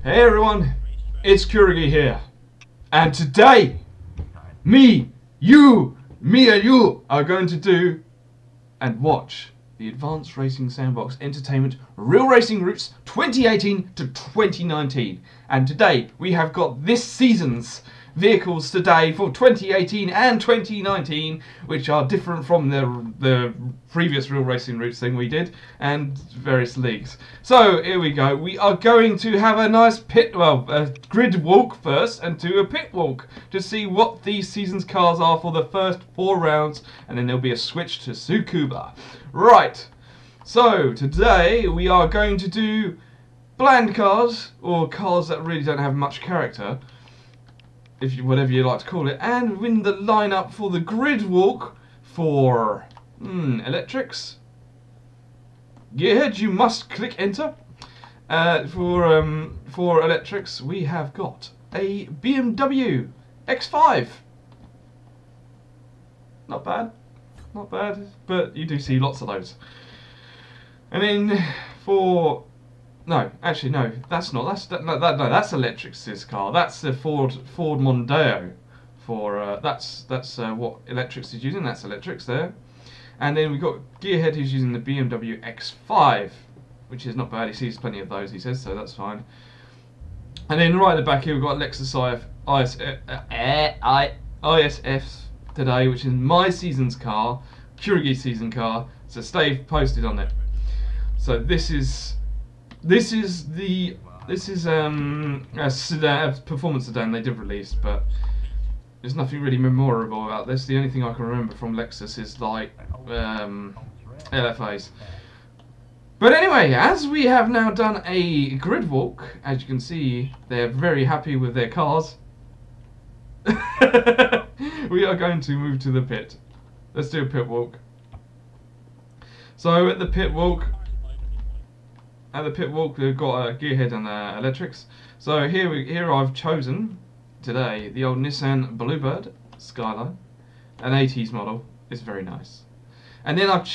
Hey everyone, it's Kuregi here, and today, me and you are going to do and watch the Advanced Racing Sandbox Entertainment Real Racing Routes 2018 to 2019. And today we have got this season's vehicles today for 2018 and 2019, which are different from the previous Real Racing Routes thing we did and various leagues. So here we go. We are going to have a nice grid walk first and do a pit walk to see what these season's cars are for the first 4 rounds, and then there'll be a switch to Tsukuba. Right, so today we are going to do bland cars, or cars that really don't have much character, whatever you like to call it, and win the lineup for the grid walk for electrics. Gearhead, you must click enter. For electrics, we have got a BMW X5. Not bad, but you do see lots of those. And then for that's Electrics' car. That's the Ford Mondeo. For that's what Electrics is using. That's Electrics there. And then we've got Gearhead, who's using the BMW X5, which is not bad. He sees plenty of those, he says, so that's fine. And then right at the back here we've got Lexus ISF today, which is my season's car, Kuregi season car. So Stave posted on it. So this is a sedan, a performance sedan they did release, but there's nothing really memorable about this. The only thing I can remember from Lexus is like LFAs. But anyway, as we have now done a grid walk, as you can see, they're very happy with their cars. We are going to move to the pit. Let's do a pit walk. So at the pit walk, we've got a Gearhead and electrics. So here I've chosen today the old Nissan Bluebird Skyline, an 80s model. It's very nice. And then I've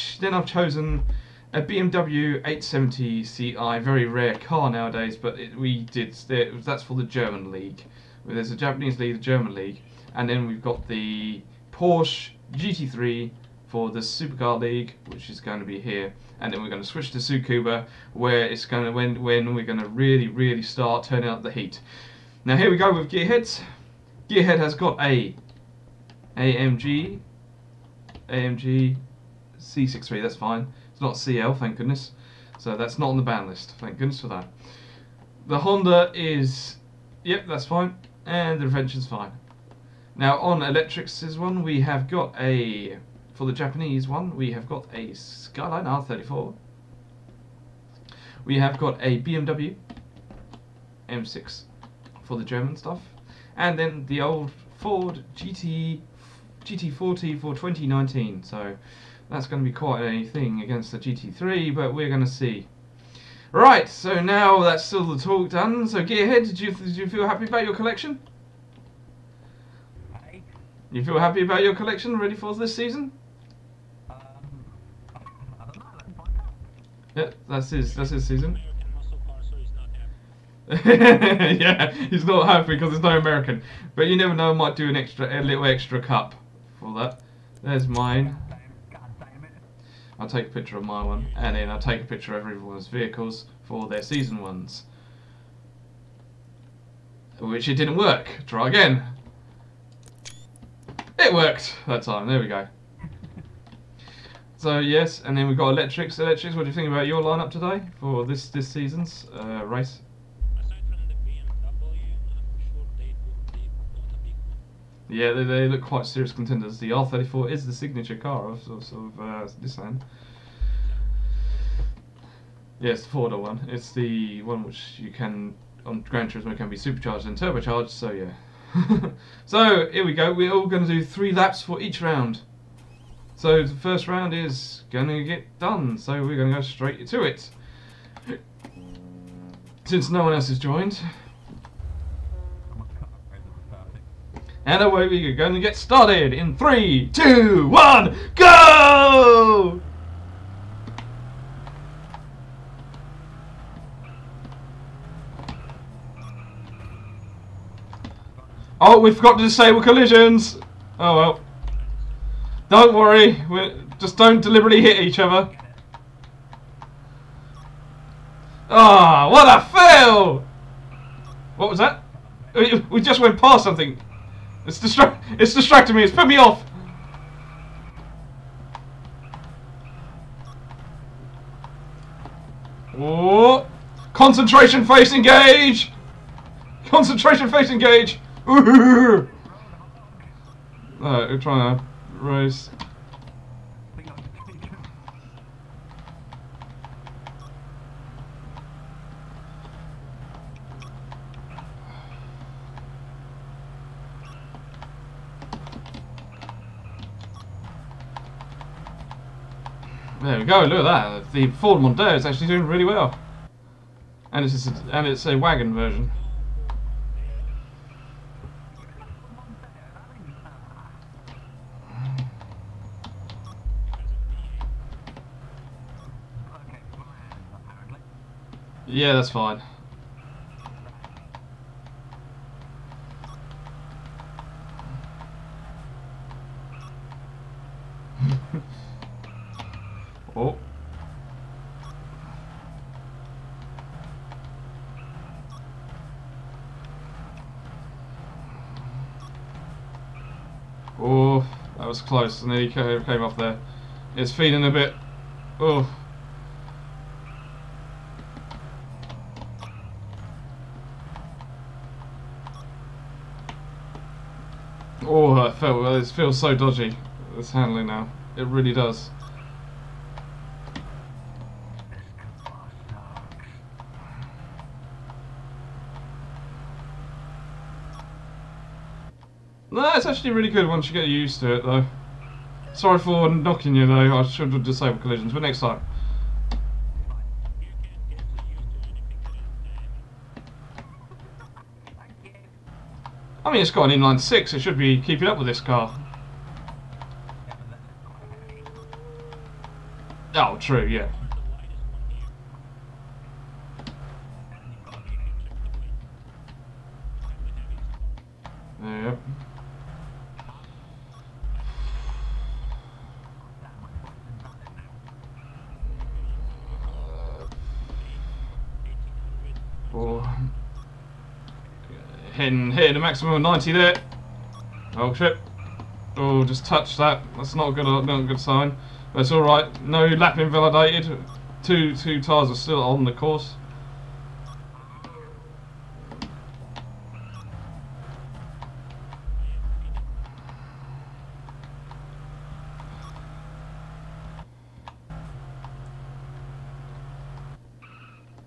chosen a BMW 870 Ci, very rare car nowadays, but that's for the German league. There's a Japanese league, the German league, and then we've got the Porsche GT3 for the Supercar League, which is going to be here, and then we're going to switch to Tsukuba, where it's going to when we're going to really start turning up the heat. Now here we go with Gearheads. Gearhead has got a AMG C63. That's fine. It's not CL, thank goodness. So that's not on the ban list. Thank goodness for that. The Honda is, yep, that's fine, and the Adventure's fine. Now on Electrics' one, we have got for the Japanese one, we have got a Skyline R34. We have got a BMW M6 for the German stuff, and then the old Ford GT40 for 2019. So that's going to be quite a thing against the GT3, but we're going to see. Right, so now that's all the talk done. So Gearhead, did you feel happy about your collection? You feel happy about your collection, ready for this season? Yeah, that's his season. Yeah, he's not happy because there's no American. But you never know, I might do a little extra cup for that. There's mine. I'll take a picture of my one, and then I'll take a picture of everyone's vehicles for their season ones. Which it didn't work. Try again. It worked that time. There we go. So yes, and then we've got electrics. Electrics, what do you think about your lineup today for this season's race? Aside from the BMW, I'm sure they would be gonna be good. Yeah, they look quite serious contenders. The R34 is the signature car of Nissan. Yes, the Ford one. It's the one which you can on Gran Turismo can be supercharged and turbocharged. So yeah. So here we go. We're all going to do 3 laps for each round. So the first round is going to get done, so we're going to go straight to it. Since no one else has joined. And away we are going to get started in 3, 2, 1, go! Oh, we forgot to disable collisions. Oh well. Don't worry. Just don't deliberately hit each other. Ah, oh, what a fail! What was that? We just went past something. It's distracting me. It's put me off. Oh, concentration face engage. Concentration face engage. Alright, we're trying to race. There we go. Look at that. The Ford Mondeo is actually doing really well, and it's a wagon version. Yeah, that's fine. Oh. Oh, that was close, and then he came off there. It's feeling a bit. Oh. Oh, it feels so dodgy. This handling now. It really does. No, it's actually really good once you get used to it, though. Sorry for knocking you, though. I should have disabled collisions, but next time. I mean, it's got an inline 6. It should be keeping up with this car. Oh, true, yeah. Yep. Hitting a maximum of 90 there. Oh shit. Oh, just touched that. That's not a good sign. But it's alright. No lap invalidated. Two tyres are still on the course.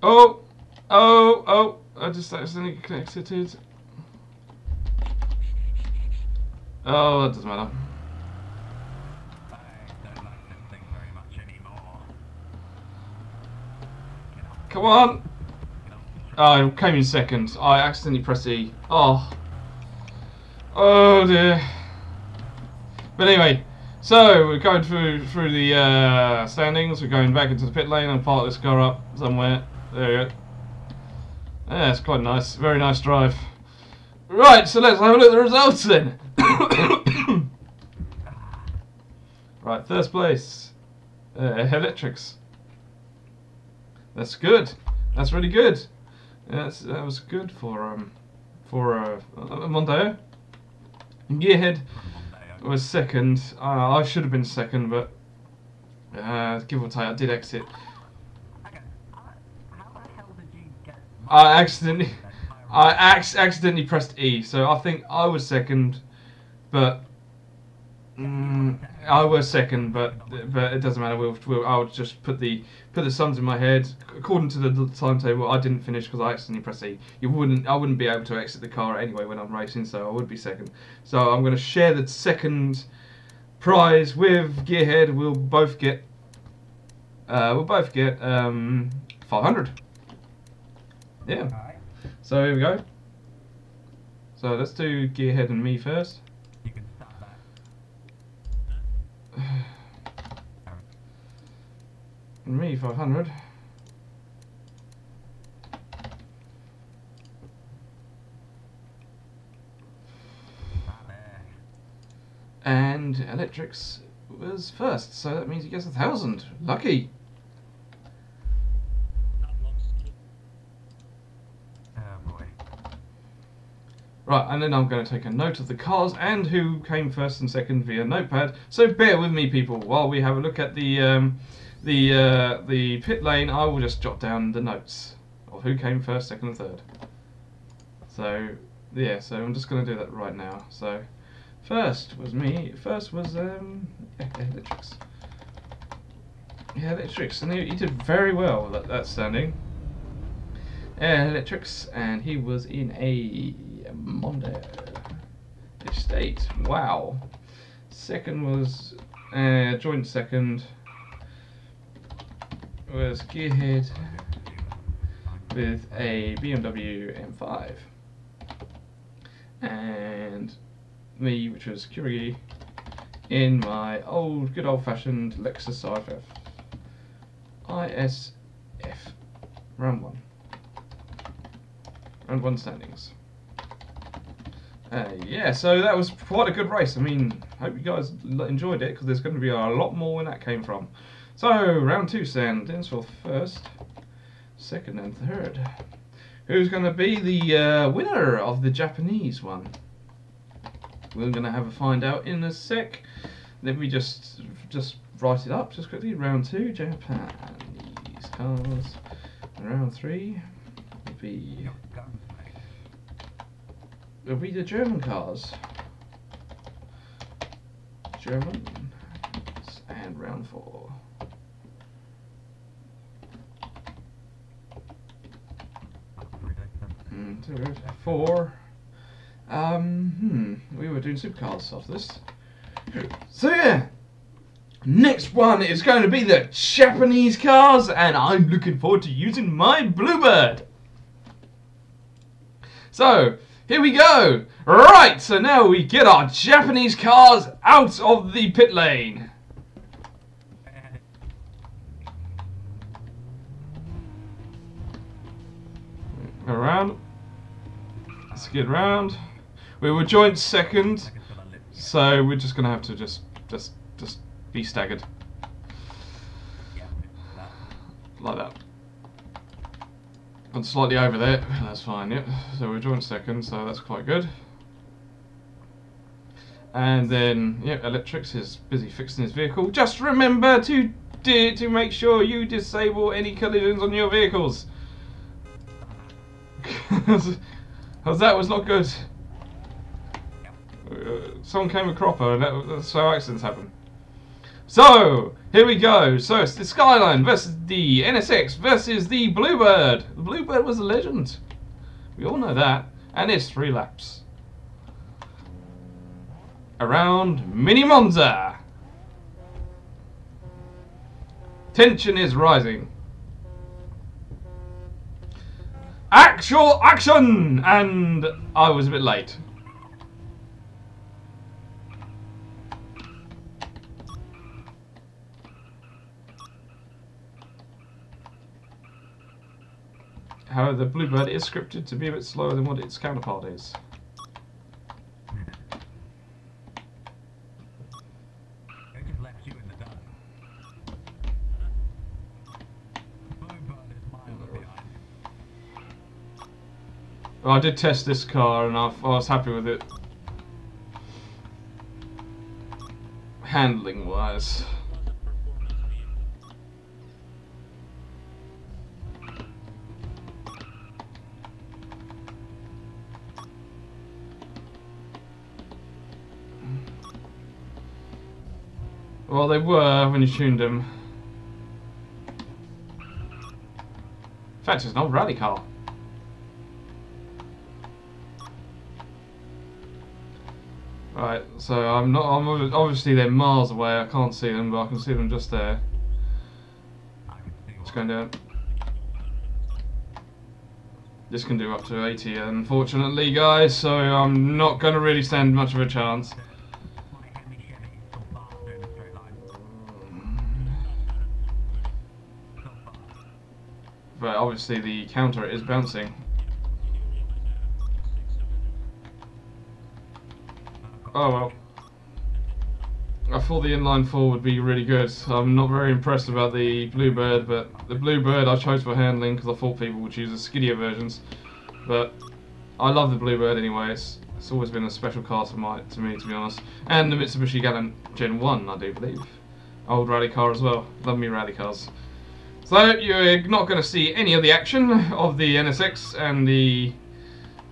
Oh, I just accidentally exited. Oh, that doesn't matter. I don't like this thing very much anymore. Come on! Oh, I came in second. I accidentally pressed E. Oh. Oh dear. But anyway, so we're going through the standings. We're going back into the pit lane and park this car up somewhere. There we go. Yeah, it's quite nice. Very nice drive. Right, so let's have a look at the results then. Right, first place. Electrics. That's good. That's really good. That was good for Mondeo. Gearhead was second. I should have been second, but give or take, I did exit. I accidentally pressed E, so I think I was second, but it doesn't matter. I'll just put the sums in my head according to the timetable. I didn't finish because I accidentally pressed E. I wouldn't be able to exit the car anyway when I'm racing, so I would be second. So I'm going to share the second prize with Gearhead. We'll both get 500. Yeah. So here we go. So let's do Gearhead and me first. You can stop that. And me 500. And Electrics was first, so that means he gets 1,000. Lucky. Not lost. Oh boy. Right, and then I'm going to take a note of the cars and who came first and second via notepad. So bear with me, people, while we have a look at the pit lane. I will just jot down the notes of who came first, second, and third. So yeah, so I'm just going to do that right now. So first was me. First was Electrics. Yeah, Electrics, and he did very well that standing. Electrics, and he was in a Monza estate. Wow. Second was joint second was Gearhead with a BMW M5, and me, which was Kuregi, in my good old-fashioned Lexus ISF Round 1. Round 1 standings. Yeah, so that was quite a good race. I mean, hope you guys enjoyed it, because there's going to be a lot more where that came from. So, round 2 standings for first, second and third. Who's going to be the winner of the Japanese one? We're going to have a find out in a sec. Let me just write it up just quickly. Round 2, Japanese cars. Round 3 will be the German cars. German. And round 4. 4. We were doing Supercars after this. So yeah, next one is going to be the Japanese cars, and I'm looking forward to using my Bluebird. So here we go. Right, so now we get our Japanese cars out of the pit lane. Around. Let's get round. We were joint second, so we're just gonna have to just be staggered like that. And slightly over there. That's fine. Yep. So we're joint second, so that's quite good. And then yeah, Electrics is busy fixing his vehicle. Just remember to make sure you disable any collisions on your vehicles. Because that was not good. Someone came a cropper, and that's how accidents happen. So here we go. So it's the Skyline versus the NSX versus the Bluebird. The Bluebird was a legend. We all know that. And it's 3 laps around Mini Monza. Tension is rising. Actual action! And I was a bit late. However, the Bluebird is scripted to be a bit slower than what its counterpart is. They just left you in the dark. Bluebird is miles behind. Well, I did test this car and I was happy with it. Handling wise. Well, they were when you tuned them. In fact, it's an old rally car. Right, so I'm obviously they're miles away. I can't see them, but I can see them just there. It's going down. This can do up to 80, unfortunately, guys. So I'm not going to really stand much of a chance. But obviously the counter is bouncing. Oh well. I thought the inline 4 would be really good. I'm not very impressed about the Bluebird, but the Bluebird I chose for handling because I thought people would choose the skinnier versions. But I love the Bluebird anyway. It's always been a special car to me, to be honest. And the Mitsubishi Galant Gen 1, I do believe. Old rally car as well. Love me rally cars. So you're not going to see any of the action of the NSX and the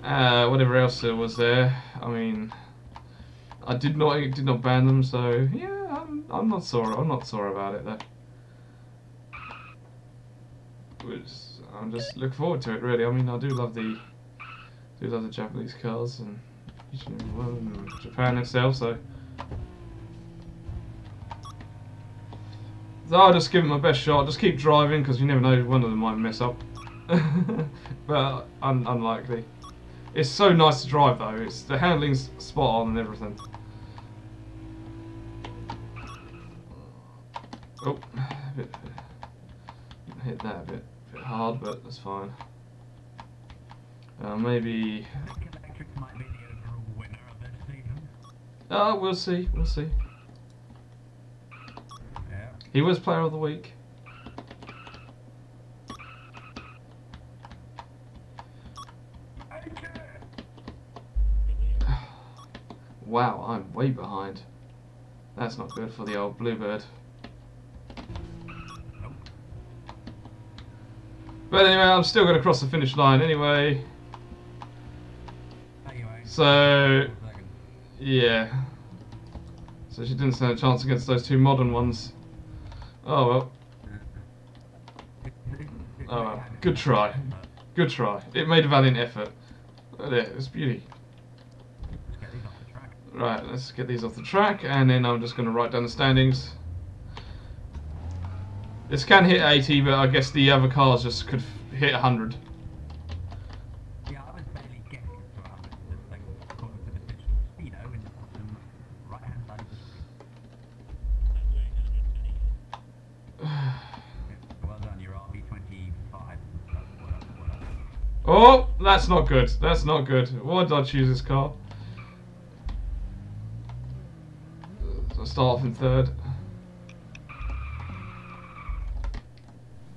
whatever else there was there. I mean, I did not ban them, so yeah, I'm not sore. I'm not sore about it though. I'm just looking forward to it really. I mean, I do love the Japanese cars and each and every one, and Japan itself. So I'll just give it my best shot. Just keep driving because you never know, one of them might mess up. But unlikely. It's so nice to drive though. The handling's spot on and everything. Oh, hit that a bit hard, but that's fine. Maybe. I think electric might be the overall winner of this season. Oh, we'll see. We'll see. Yeah. He was Player of the Week. Wow, I'm way behind. That's not good for the old Bluebird. But anyway, I'm still going to cross the finish line anyway. So, yeah. So she didn't stand a chance against those two modern ones. Oh well. Oh well. Good try. Good try. It made a valiant effort. Oh, there, it's beauty. Right, let's get these off the track, and then I'm just going to write down the standings. This can hit 80, but I guess the other cars just could hit 100. Yeah, I was barely getting to 100, like, according to the digital speedo in the bottom right-hand side of the screen. Well done, you're RB25. Oh, that's not good. That's not good. Why did I choose this car? So I start off in third.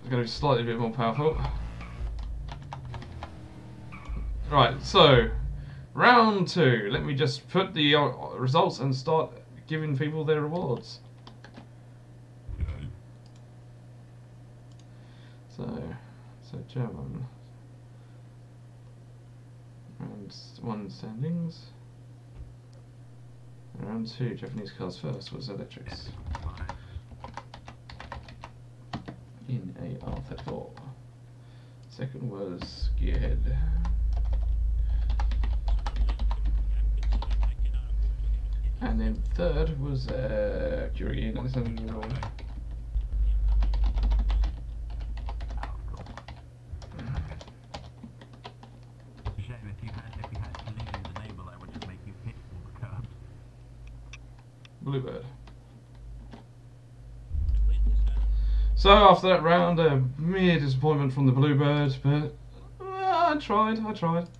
It's going to be slightly bit more powerful. Right, so round 2. Let me just put the results and start giving people their rewards. So German. Round 1 standings. Round 2, Japanese cars first was electrics. In AR34. Second was Gearhead. And then third was Kuregi and Sandbox. Shame if you had collisions enabled, I would just make you hit all the curbs. Bluebird. So after that round, a mere disappointment from the Bluebird, but I tried. The oldest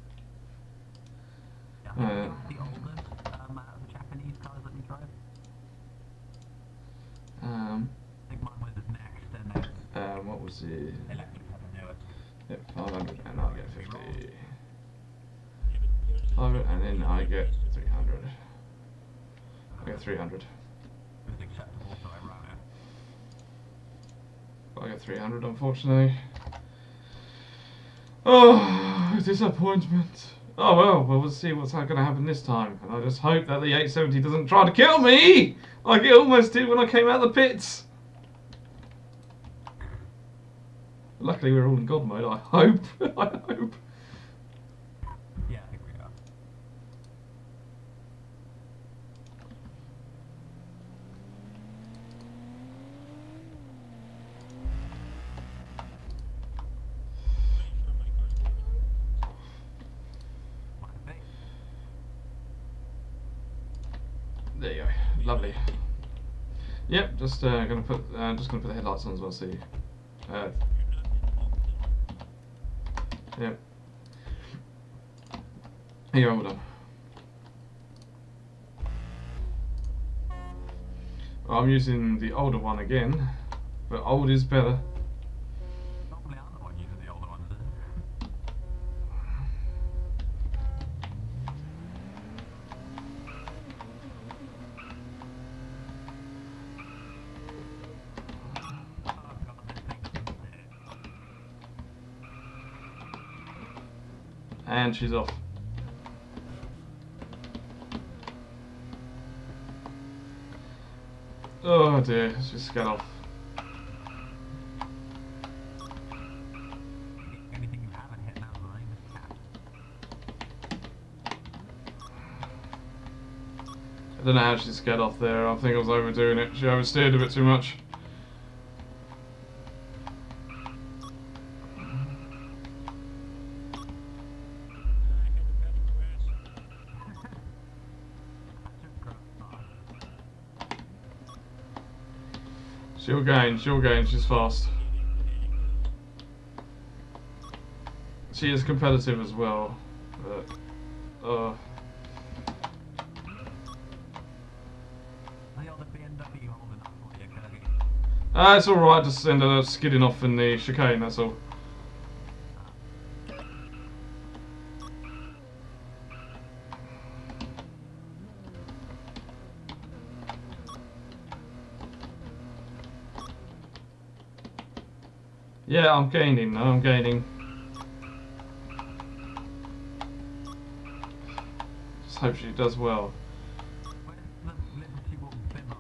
out of the Japanese cars that you drive? I think mine was next, and then what was it? electric had a newer. Yep, 500, and I get 50. 500, and then I get 300. I get 300. It was acceptable, so I ran it. I get 300, unfortunately. Oh, disappointment. Oh well, we'll see what's going to happen this time. And I just hope that the 870 doesn't try to kill me, like it almost did when I came out of the pits. Luckily, we're all in God mode. I hope. I hope. Yeah, I think we are. There you go. Lovely. Yep. Just gonna put the headlights on as well. See. Yep. Here you go. Well done. I'm using the older one again, but old is better. Normally I'm the one using the older ones. Oh god, this thing doesn't sit. And she's off. Oh dear, she's got off. Anything you haven't hit that line is capped. I don't know how she's got off there. I think I was overdoing it. She oversteered a bit too much. She'll gain, she's fast. She is competitive as well, but The other BMW holding up for you, Kuregi. it's alright, just ended up skidding off in the chicane, that's all. Yeah, I'm gaining. Just hope she does well. Where's the Liberty Walk bimmer?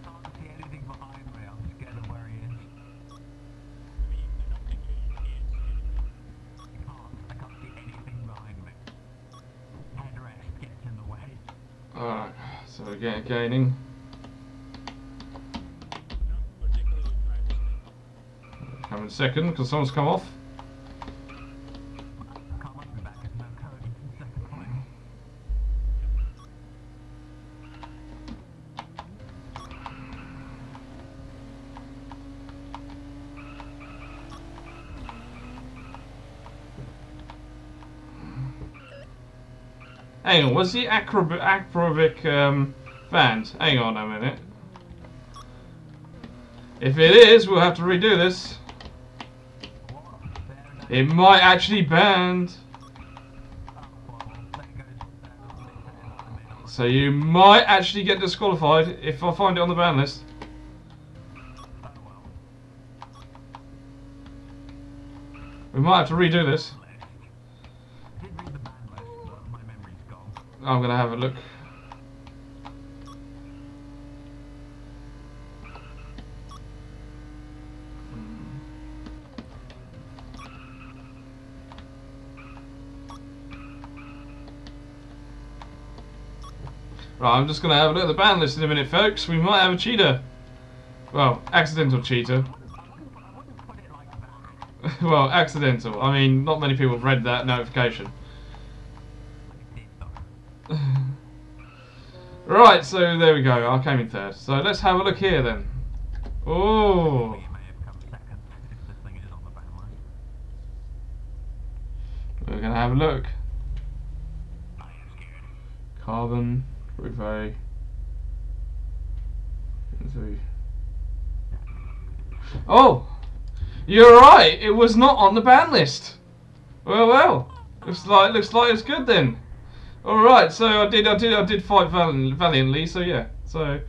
Can't see anything behind me, I'm scared of where he is. I can't see anything behind me. Headrest gets in the way. Alright, so we're gaining. Coming second because someone's come off. I can't much be back as no Kuregi in second place. Hang on, was the acrobic band? Hang on a minute. If it is, we'll have to redo this. It might actually band. So you might actually get disqualified if I find it on the ban list. We might have to redo this. I'm gonna have a look. Right, I'm just going to have a look at the ban list in a minute, folks. We might have a cheater. Well, accidental cheater. Well, accidental. I mean, not many people have read that notification. Right, so there we go. I came in third. So let's have a look here then. Oh. We're going to have a look. Carbon. Replay. Oh, you're right. It was not on the ban list. Well. Looks like it's good then. All right. So I did fight valiantly. So yeah. So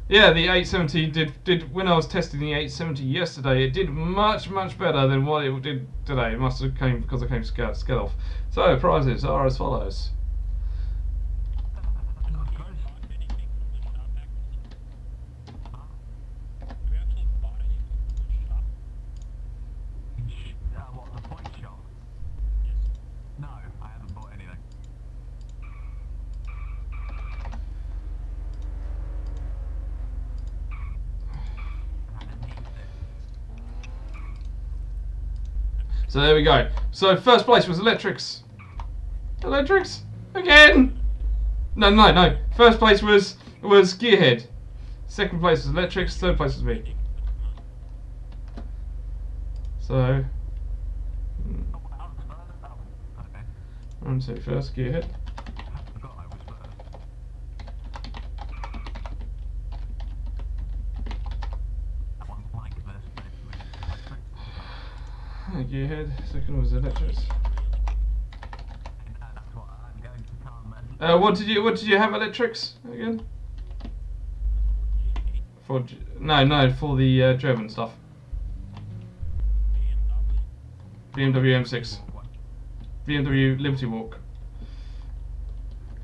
yeah, the 870 did when I was testing the 870 yesterday. It did much better than what it did today. It must have came because I came scared off. So prizes are as follows. So there we go. So first place was Electrics. Electrics? Again? No. First place was Gearhead. Second place was Electrics. Third place was me. So... Round 2 first, Gearhead. Gearhead. Second was electrics. No, that's what I'm going to come and... What did you have electrics again? For for the German stuff. BMW M6. BMW Liberty Walk.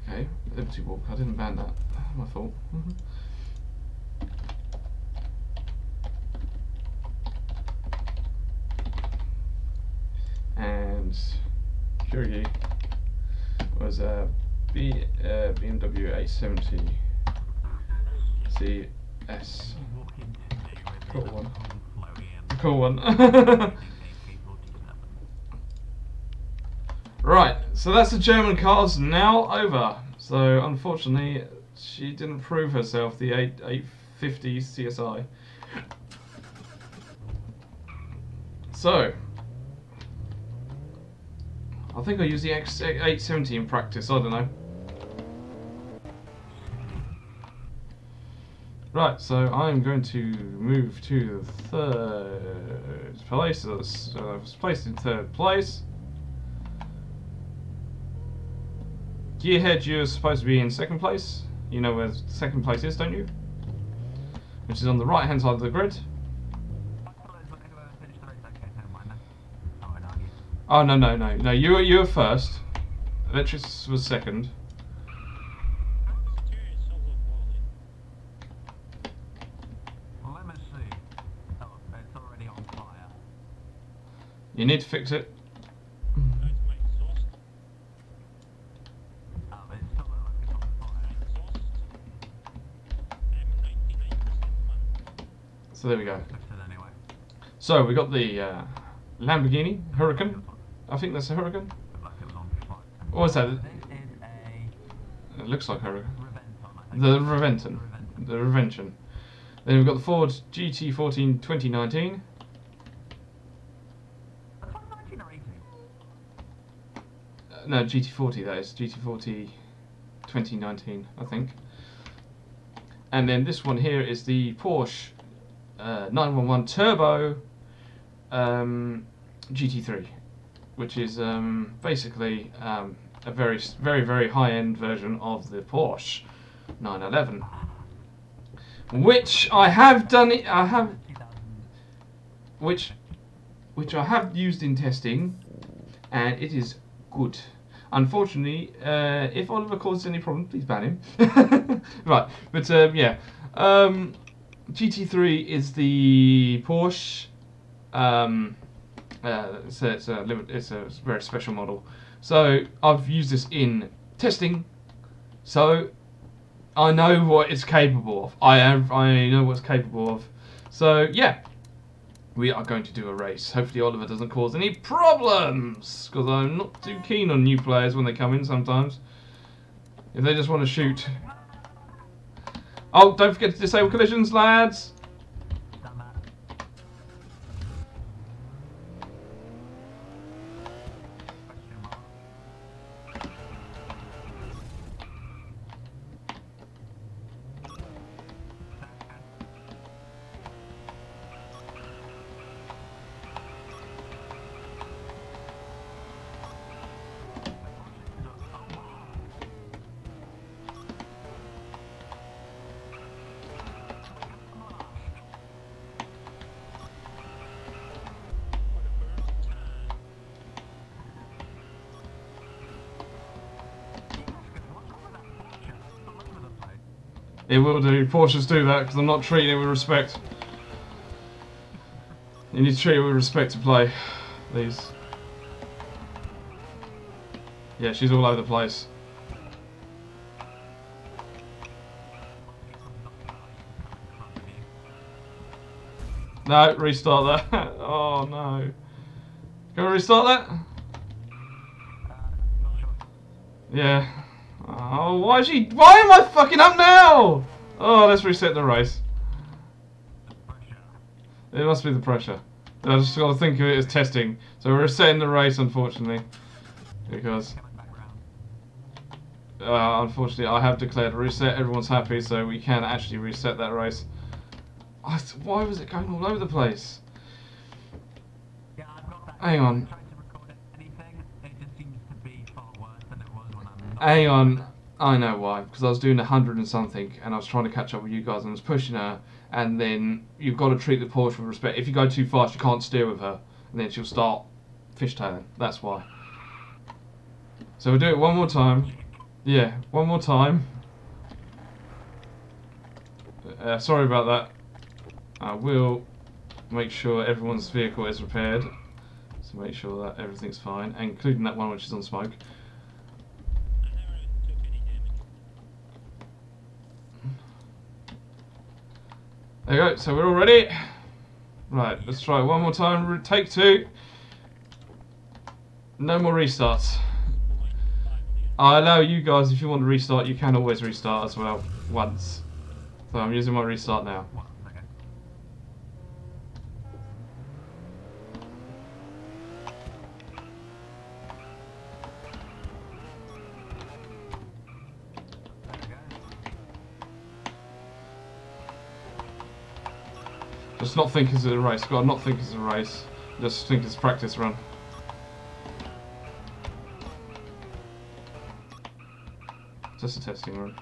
Okay, Liberty Walk. I didn't ban that. My fault. And Kuregi was a BMW A70 CS. Cool one. Cool one. Right, so that's the German cars now over. So unfortunately, she didn't prove herself, the 850 CSI. So I think I use the X870 in practice. I don't know. Right, so I'm going to move to the third place. So I was placed in third place. Gearhead, you're supposed to be in second place. You know where second place is, don't you? Which is on the right hand side of the grid. Oh no! You were first. Electrics was second. Let me see. Oh, it's already on fire. You need to fix it. So there we go. So we got the Lamborghini Huracan. I think that's a Huracan. What was that? It looks like Huracan. The Reventon. The Revention. Then we've got the Ford GT14 2019. No, GT40 that is. GT40 2019, I think. And then this one here is the Porsche 911 Turbo GT3, which is basically a very high-end version of the Porsche 911, which I have done. Which I have used in testing, and it is good. Unfortunately, if Oliver causes any problem, please ban him. Right, but yeah. GT3 is the Porsche. It's a very special model. So I've used this in testing. So I know what it's capable of. I know what's capable of. So yeah, we are going to do a race. Hopefully Oliver doesn't cause any problems, because I'm not too keen on new players when they come in sometimes. If they just want to shoot. Oh, don't forget to disable collisions, lads! It will do. Porsches do that because I'm not treating it with respect. You need to treat it with respect to play. These. Yeah, she's all over the place. No, restart that. Oh no. Can we restart that? Yeah. Oh, why am I fucking up now? Oh, let's reset the race. It must be the pressure. I just got to think of it as testing. So we're resetting the race, unfortunately. Because... unfortunately, I have declared a reset. Everyone's happy, so we can actually reset that race. Why was it going all over the place? Yeah, I've got Hang on. Trying to record anything, it just seems to be far worse than it was when I'm not. Hang on. I know why. Because I was doing 100 and something, and I was trying to catch up with you guys, and I was pushing her, and then you've got to treat the Porsche with respect. If you go too fast, you can't steer with her, and then she'll start fishtailing. That's why. So we'll do it one more time. Yeah, one more time. Sorry about that. I will make sure everyone's vehicle is repaired. So make sure that everything's fine, including that one which is on smoke. I never took any damage. There you go, so we're all ready. Right, let's try it one more time. Take 2. No more restarts. 0.5 million. I allow you guys, if you want to restart, you can always restart as well, once. So I'm using my restart now. What? Okay. There we go. Just not think it's a race. Gotta not think it's a race. Just think it's a practice run. Just a testing run.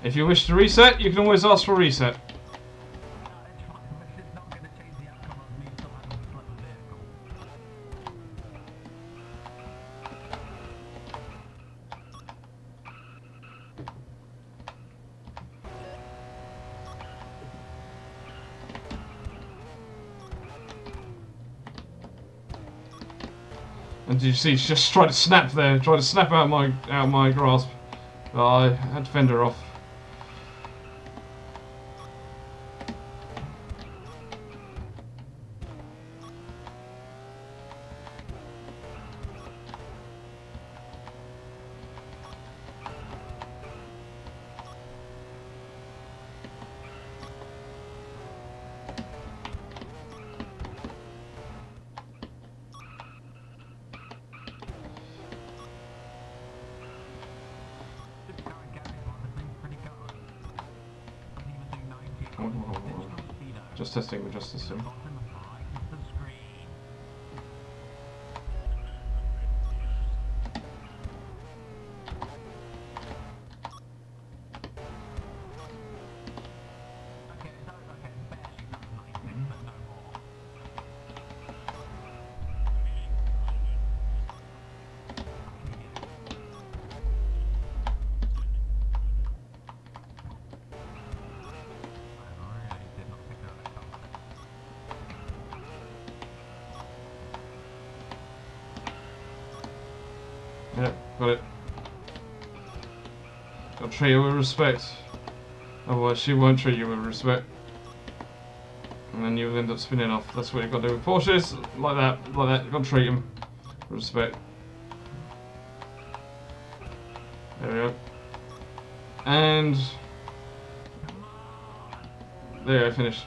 If you wish to reset, you can always ask for a reset. It's fine, but it's not going to change the outcome of me still having a slow vehicle. And did you see, she just tried to snap there, tried to snap out my grasp. But I had to fend her off. This current garage one, the thing's pretty good. Doesn't even do 90 according to digital speedo. Just testing, we're just testing. Bottom right of the screen. Okay, so okay, barely not 90, but no more. I really did not pick up that comment. Yeah, got it. Got to treat her with respect. Otherwise she won't treat you with respect. And then you'll end up spinning off. That's what you've got to do with Porsches. Like that, like that. You've got to treat them with respect. There we go. And there you go, finished.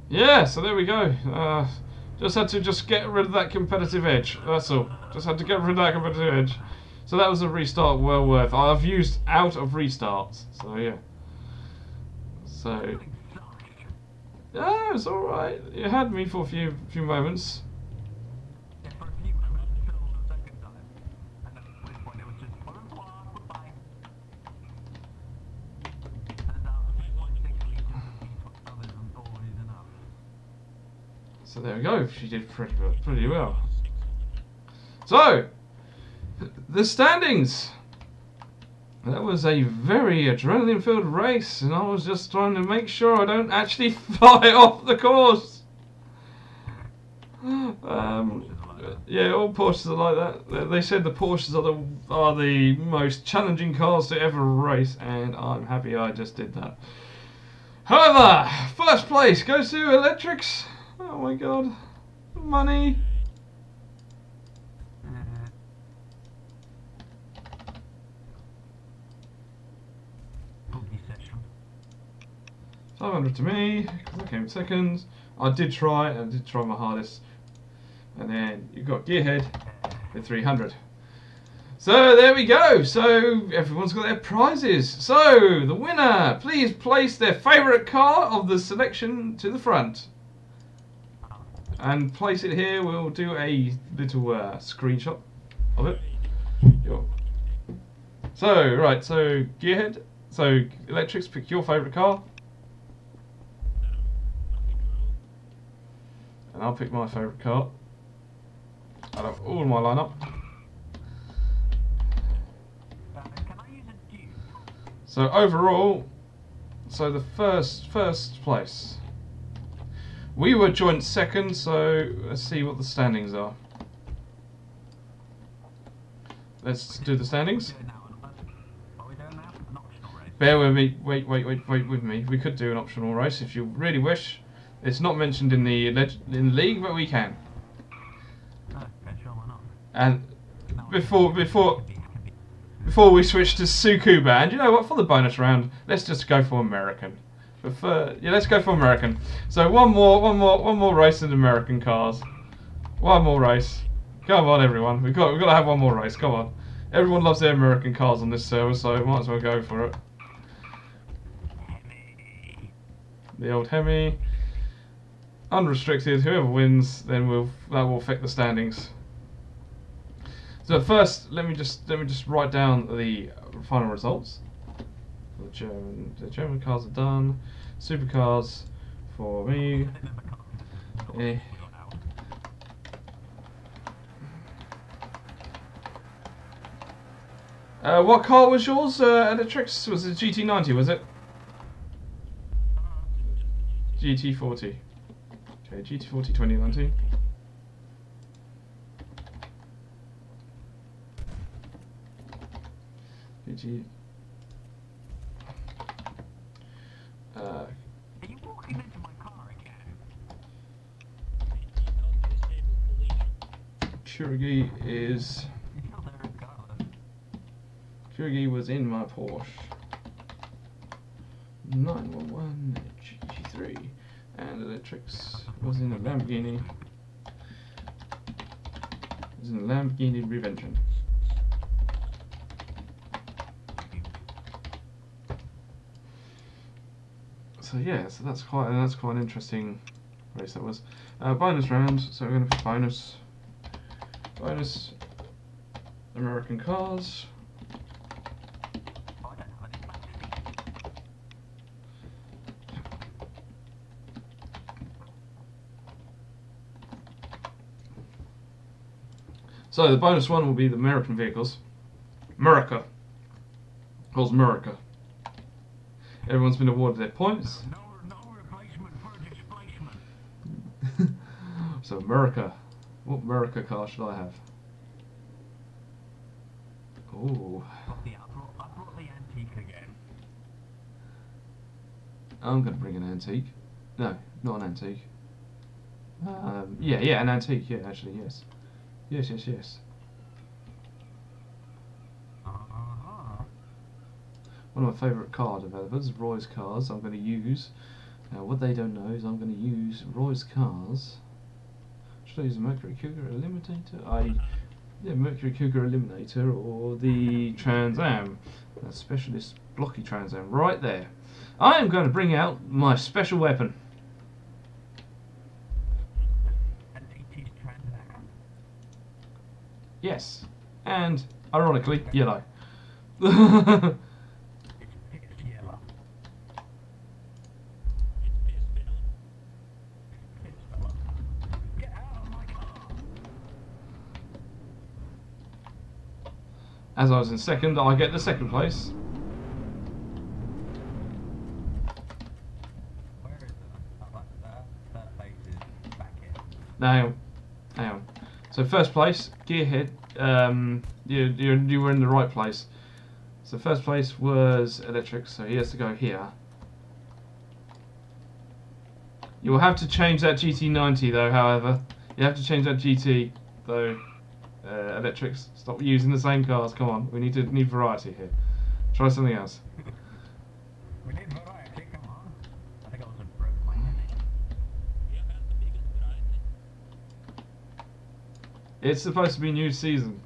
Yeah, so there we go. Just had to get rid of that competitive edge. That's all. Just had to get rid of that competitive edge. So that was a restart well worth. I've used out of restarts. So yeah. So yeah, it's all right. It had me for a few moments. Yeah, for a few moments until the second time. And at this point it was just goodbye. Turns out 6.6 litres of diesel isn't always enough. So there we go. She did pretty well. So the standings. That was a very adrenaline-filled race, and I was just trying to make sure I don't actually fly off the course. Yeah, all Porsches are like that. They said the Porsches are the most challenging cars to ever race, and I'm happy I just did that. However, first place goes to Electrics. Oh my god, money. Boogie session. 500 to me, because I came second. I did try my hardest. And then you've got Gearhead with 300. So there we go. So everyone's got their prizes. So the winner, please place their favourite car of the selection to the front. And place it here. We'll do a little screenshot of it. So, right, so Gearhead. So Electrics, pick your favourite car. And I'll pick my favourite car. Out of all my lineup. Can I use a dupe? So overall, so the first place. We were joint second, so let's see what the standings are. Let's do the standings. What are we doing now? An optional race? Bear with me, wait with me. We could do an optional race if you really wish. It's not mentioned in the league, but we can. Okay, sure, why not? And before we switch to Tsukuba, and you know what? For the bonus round, let's just go for American. Yeah, let's go for American. So one more race in American cars. One more race. Come on, everyone. We've got to have one more race. Come on. Everyone loves their American cars on this server, so might as well go for it. The old Hemi. Unrestricted. Whoever wins, then that will affect the standings. So first, let me just write down the final results. The German cars are done. Supercars for me. What car was yours, Electrics? Was it GT90, was it? GT40. Okay, GT40 2019. GT. Are you walking into my car again? Kuregi is. You're still there regardless. Kuregi was in my Porsche 911 GT3, and Electrics was in a Lamborghini. Was in a Lamborghini Revention. So yeah, so that's quite an interesting race that was. Bonus round, so we're going to put bonus American cars. Oh, I don't have any black seats. So the bonus one will be the American vehicles. America. Calls America. Everyone's been awarded their points. No replacement for displacement. So America. What America car should I have? Oh. I brought the antique again. I'm going to bring an antique. No, not an antique. Yeah, an antique. Yeah, actually, yes. Yes. One of my favourite car developers, Roy's Cars. I'm going to use. Now, what they don't know is I'm going to use Roy's Cars. Should I use a Mercury Cougar Eliminator? Mercury Cougar Eliminator or the Trans Am, a specialist blocky Trans Am, right there. I am going to bring out my special weapon. An 80s Trans Am. Yes, and ironically, yellow. It's yellow. Get out of my car. As I was in second, I get the second place. Where is it? Oh, that place is back here. Now, hang on. So first place, Gearhead. You were in the right place. So first place was Electric, so he has to go here. You will have to change that GT90 though, however. You have to change that GT though. Electrics, stop using the same cars, come on. We need variety here. Try something else. We need variety, come on. I think I also broke my Hemi. Yeah, It's supposed to be new season.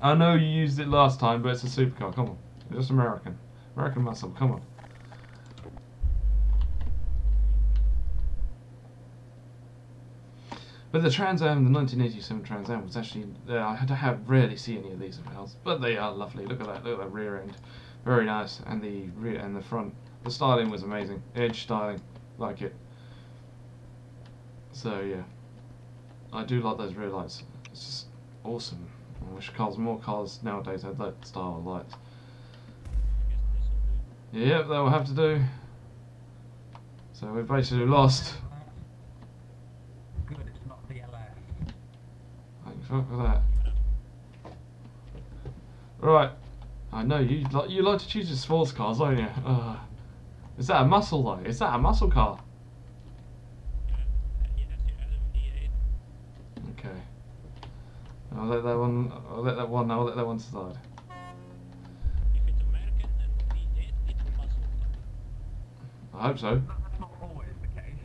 I know you used it last time, but it's a supercar. Come on. It's just American. American muscle. Come on. But the Trans Am, the 1987 Trans Am, was actually, I rarely see any of these cars, but they are lovely. Look at that rear end, very nice, and the rear and the front. The styling was amazing, edge styling, like it. So yeah, I do like those rear lights. It's just awesome. I wish more cars nowadays had that style of lights. Yep, that will have to do. So we've basically lost. Good, it's not the LS. Thank fuck for that. Right, I know you like to choose your sports cars, don't you? Is that a muscle though? Is that a muscle car? Okay. I'll let that one. I'll let that one slide. If it's American and V8, it's a muscle car. I hope so. That's not always the case.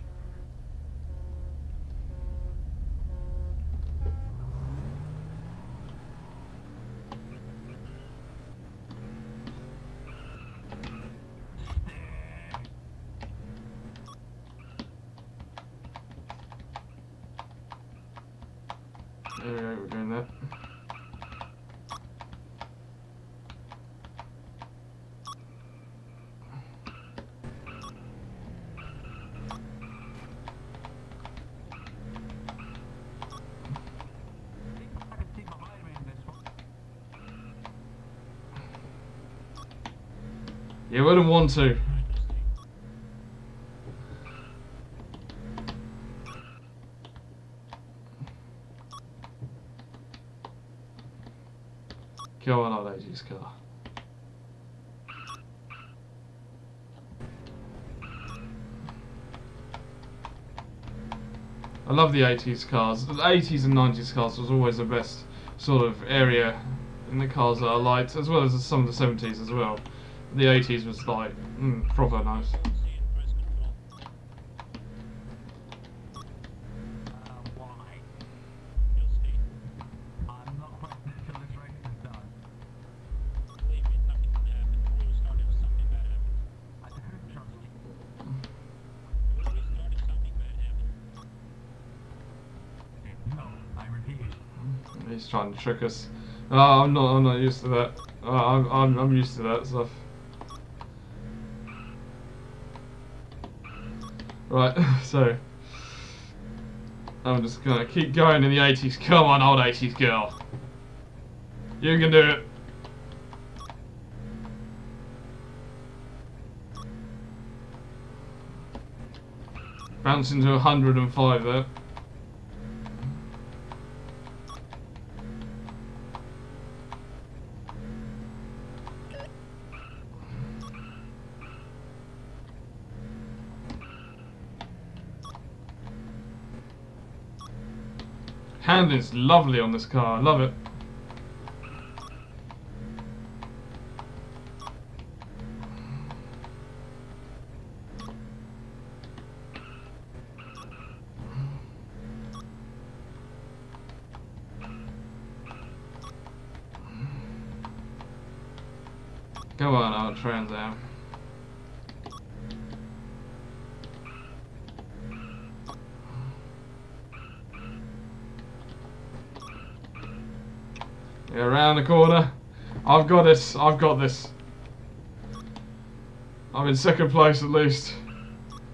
There we go, we're doing that. I can see behind me in this one. You wouldn't want to. Go on, old 80s car. I love the 80s cars. The 80s and 90s cars was always the best sort of area in the cars that I liked, as well as some of the 70s as well. The 80s was like, proper nice. Why? You'll see. I'm not quite until this race is done. Believe me, nothing can happen. We will start if something bad happens. I don't trust you. We will start if something bad happens. No, I refuse. He's trying to trick us. Oh, I'm not used to that. I'm used to that stuff. Right, so I'm just gonna keep going in the 80s. Come on, old 80s girl. You can do it. Bouncing to 105 there. Handling's lovely on this car, I love it. Go on, old Trans Am. Yeah, around the corner. I've got this. I've got this. I'm in second place at least.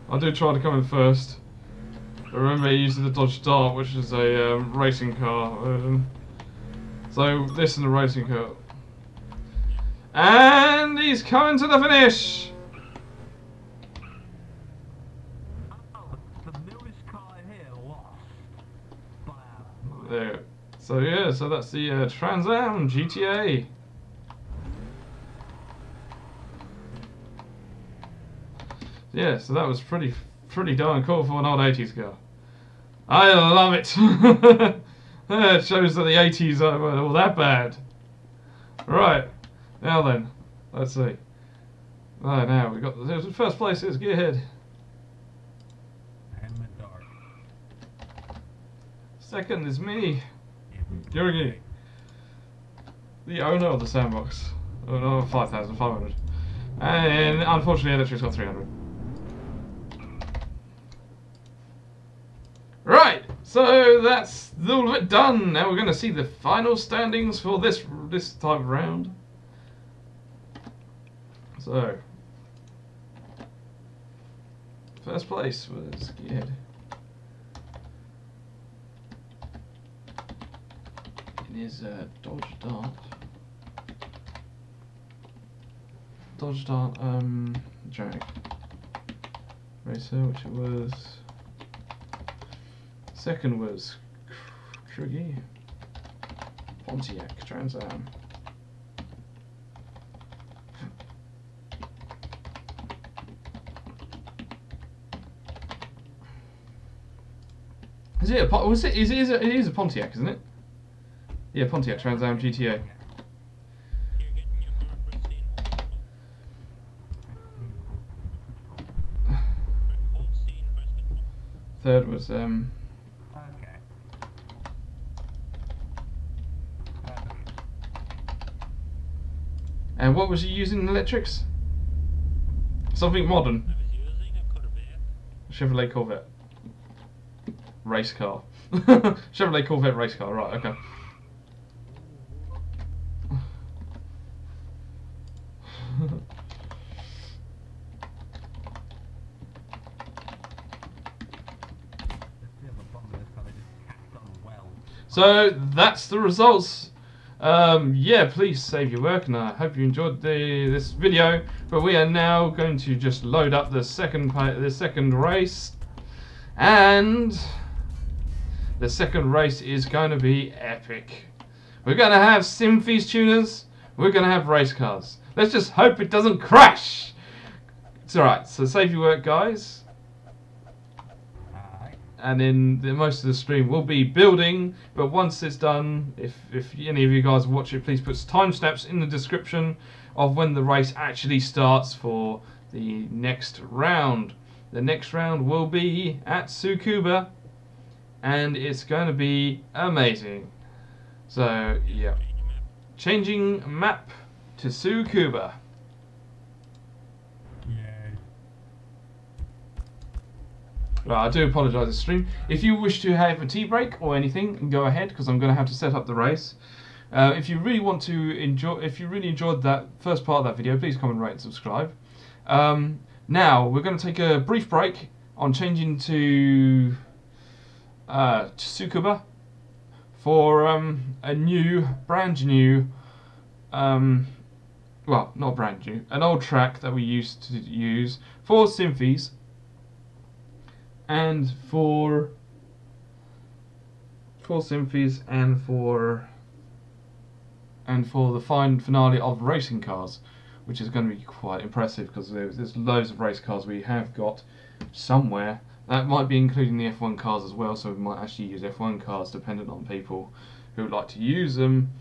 I do try to come in first. But remember, he uses the Dodge Dart, which is a racing car version. So this is a racing car. And he's coming to the finish. Oh, the newest car here lost by a... There. So yeah, so that's the Trans Am GTA. Yeah, so that was pretty darn cool for an old 80s car. I love it. It shows that the 80s weren't all that bad. Right, now then, let's see. Right, now we got the first place is Gearhead. And the dark. Second is me. Kuregi, the owner of the Sandbox. Oh, no, 5,500. And unfortunately, Electric's got 300. Right, so that's all of it done. Now we're going to see the final standings for this type of round. So, first place was Geared. It is Dodge Dart. Drag Racer, which it was. Second was Kuregi. Pontiac Trans Am. Is it a it is a Pontiac, isn't it? Yeah, Pontiac Trans Am GTA. You're getting your car pristine. Hold scene, press control. Third was Okay. and what was he using in electrics? Something modern. I was using a Corvette. Chevrolet Corvette. Race car. Chevrolet Corvette race car, right, okay. So that's the results. Yeah, please save your work, and I hope you enjoyed this video. But we are now going to just load up the second race, and the second race is going to be epic. We're going to have Simfphys tuners. We're going to have race cars. Let's just hope it doesn't crash. It's alright. So save your work, guys. And in most of the stream we'll be building, but once it's done, if any of you guys watch it, please put timesnaps in the description of when the race actually starts for the next round. The next round will be at Tsukuba, and it's going to be amazing. So yeah, changing map to Tsukuba. Right, I do apologise, this stream. If you wish to have a tea break or anything, go ahead, because I'm going to have to set up the race. If you really enjoyed that first part of that video, please comment, rate, and subscribe. Now we're going to take a brief break on changing to Tsukuba for a brand new, well, not brand new, an old track that we used to use for Simfphys. And for Simfphys and for the final finale of racing cars, which is going to be quite impressive because there's loads of race cars we have got somewhere. That might be including the F1 cars as well, so we might actually use F1 cars dependent on people who would like to use them.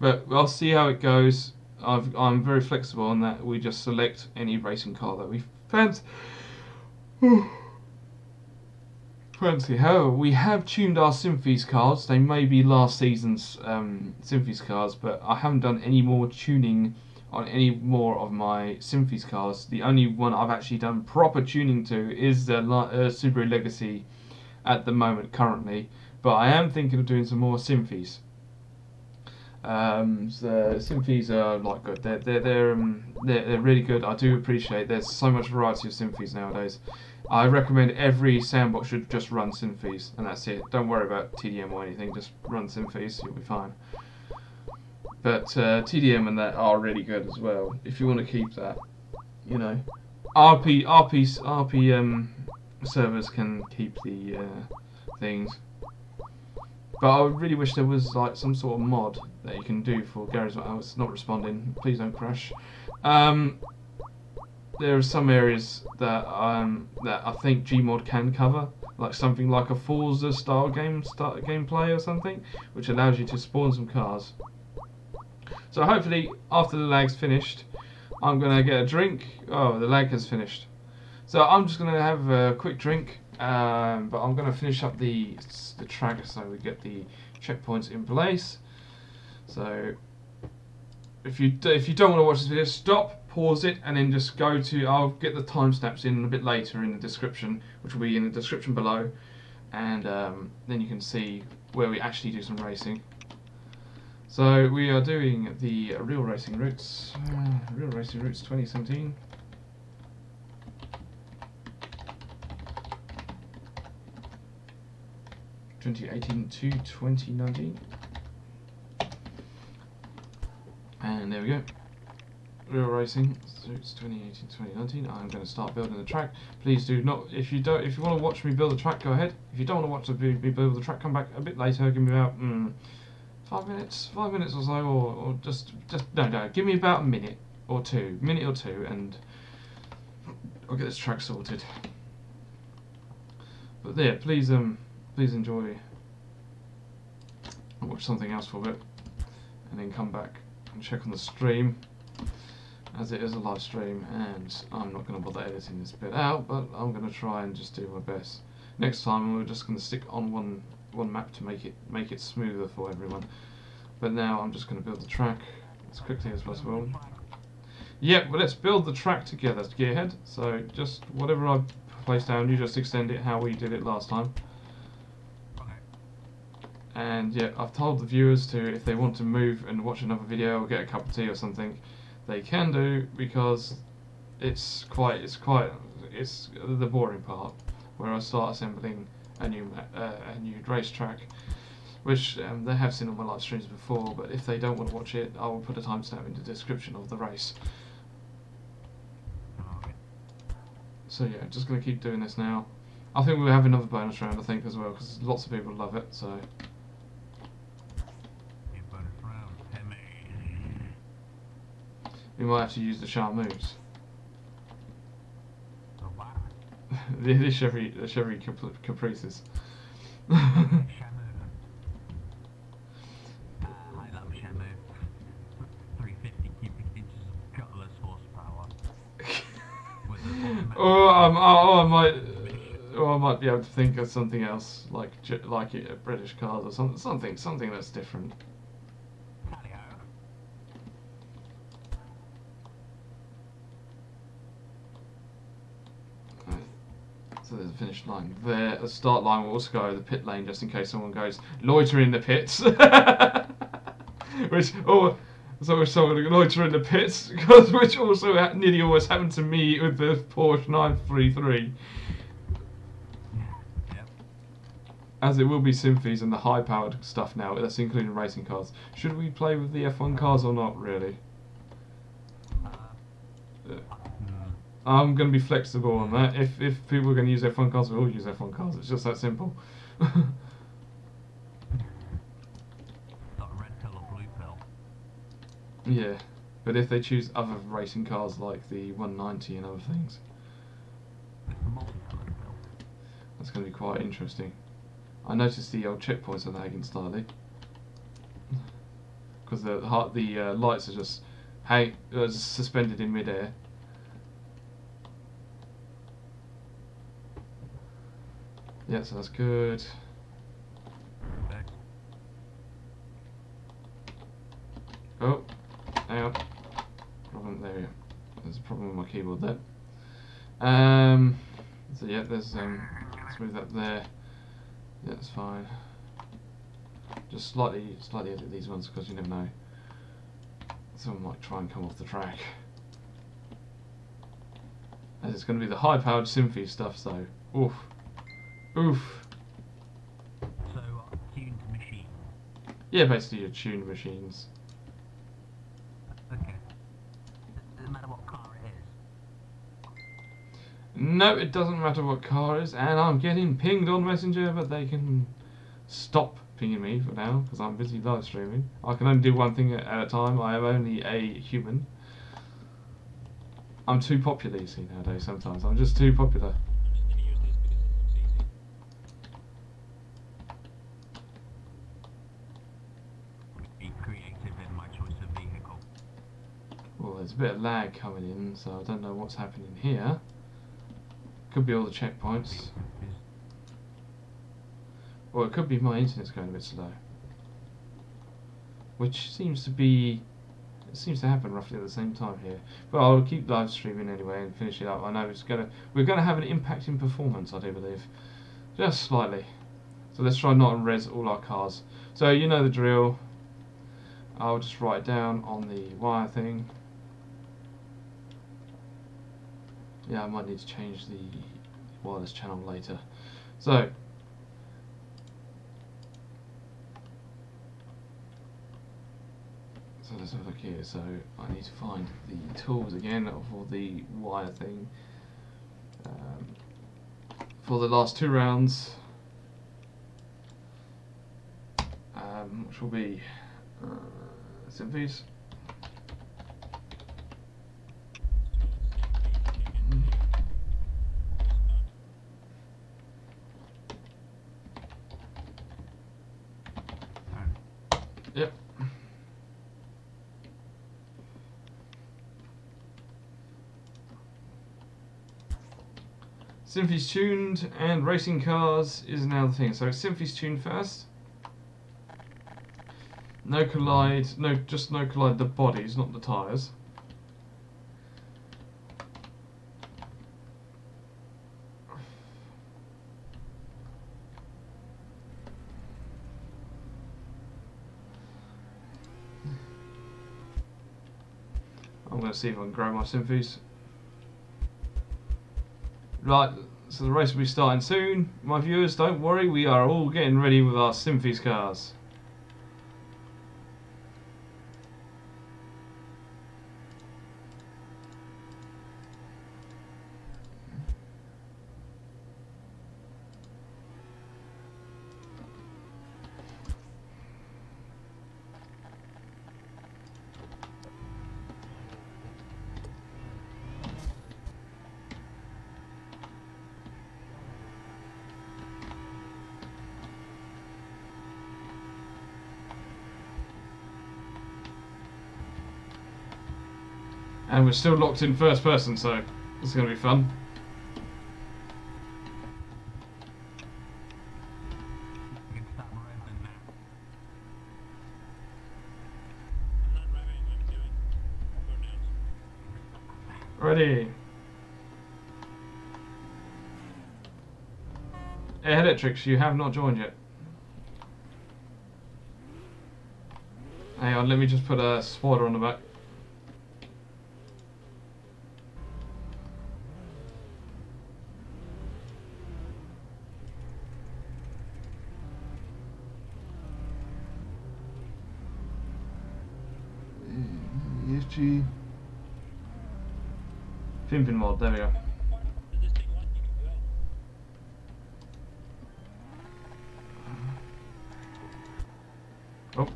But we'll see how it goes. I'm very flexible on that. We just select any racing car that we fancy. However, we have tuned our Simfphys cars. They may be last season's Simfphys cars, but I haven't done any more tuning on any more of my Simfphys cars. The only one I've actually done proper tuning to is the Subaru Legacy at the moment, currently. But I am thinking of doing some more Simfphys. The Simfphys are like good. They're really good. I do appreciate there's so much variety of Simfphys nowadays. I recommend every Sandbox should just run Simfphys, and that's it. Don't worry about TDM or anything, just run Simfphys, you'll be fine. But TDM and that are really good as well, if you want to keep that, you know. RP servers can keep the things. But I really wish there was like some sort of mod that you can do for garrys. Oh, it's not responding, please don't crash. There are some areas that I think Gmod can cover, like something like a Forza style gameplay or something, which allows you to spawn some cars. So hopefully after the lag's finished, I'm gonna get a drink. Oh, the lag has finished. So I'm just gonna have a quick drink But I'm going to finish up the track so we get the checkpoints in place. So if you don't want to watch this video, stop, pause it, and then just go to. I'll get the timesnaps in a bit later in the description, which will be in the description below, and then you can see where we actually do some racing. So we are doing the Real Racing Routes, 2017. To 2019, and there we go. Real Racing Routes 2018-2019. I'm going to start building the track. Please do not. If you want to watch me build the track, go ahead. If you don't want to watch me build the track, come back a bit later. Give me about 5 minutes or so, or just no. Give me about a minute or two, and I'll get this track sorted. But yeah, please enjoy and watch something else for a bit, and then come back and check on the stream, as it is a live stream, and I'm not going to bother editing this bit out, but I'm going to try and just do my best. Next time we're just going to stick on one map to make it smoother for everyone. But now I'm just going to build the track as quickly as possible. Yep, well, let's build the track together, Gearhead. So just whatever I place down, you just extend it how we did it last time. And yeah, I've told the viewers to, if they want to move and watch another video or get a cup of tea or something, they can do, because it's the boring part where I start assembling a new racetrack, which they have seen on my live streams before. But if they don't want to watch it, I will put a timestamp in the description of the race. So yeah, just gonna keep doing this now. I think we'll have another bonus round, I think, as well, because lots of people love it. So. We might have to use the sharp moves. the Chevy Caprices. I love Shamu. 350 cubic inches of gutless horsepower. I might be able to think of something else, like British cars or something that's different. So there's a finish line there. The start line will also go over the pit lane, just in case someone goes loiter in the pits. Someone loiter in the pits, which also nearly always happened to me with the Porsche 933. Yep. As it will be Simfphys and the high-powered stuff now, that's including racing cars. Should we play with the F1 cars or not, really? I'm going to be flexible on that. If people are going to use F1 cars, we'll all use F1 cars. It's just that simple. Not red pill or blue pill. Yeah, but if they choose other racing cars like the 190 and other things, that's going to be quite interesting. I noticed the old checkpoints are lagging slightly, because the lights are just suspended in midair. Yeah, so that's good. Oh, hang on. Problem there. Yeah. There's a problem with my keyboard there. So yeah, there's let's move that there. Yeah, that's fine. Just slightly edit these ones, because you never know. Someone might try and come off the track. As it's going to be the high-powered Simfphys stuff, so oof. Oof. So, tuned machine. Yeah, basically your tuned machines. Okay. Doesn't matter what car it is. No, it doesn't matter what car it is, and I'm getting pinged on Messenger, but they can stop pinging me for now, because I'm busy live streaming. I can only do one thing at a time. I am only a human. I'm too popular, you see, nowadays sometimes. I'm just too popular. Well, there's a bit of lag coming in, so I don't know what's happening here. Could be all the checkpoints. Or it could be my internet's going a bit slow. Which seems to be... It seems to happen roughly at the same time here. But I'll keep live streaming anyway and finish it up. I know we're gonna have an impact in performance, I do believe. Just slightly. So let's try not to res all our cars. So you know the drill. I'll just write down on the wire thing. Yeah, I might need to change the wireless channel later. So let's have a look here. So I need to find the tools again for the wire thing. For the last 2 rounds, which will be Simfphys. Yep. Simfphys Tuned and racing cars is now the thing. So Simfphys Tuned first. No collide, just no collide the bodies, not the tyres. I'm going to see if I can grow my Simfphys. Right, so the race will be starting soon. My viewers, don't worry, we are all getting ready with our Simfphys cars. And we're still locked in first person, so it's going to be fun. You can start rolling now. I'm not driving, I'm doing burnouts. Ready. Air Electrics, you have not joined yet. Hang on, let me just put a spoiler on the back. ESG Pimpin mod, there we go. Does this thing want you to go? Oh.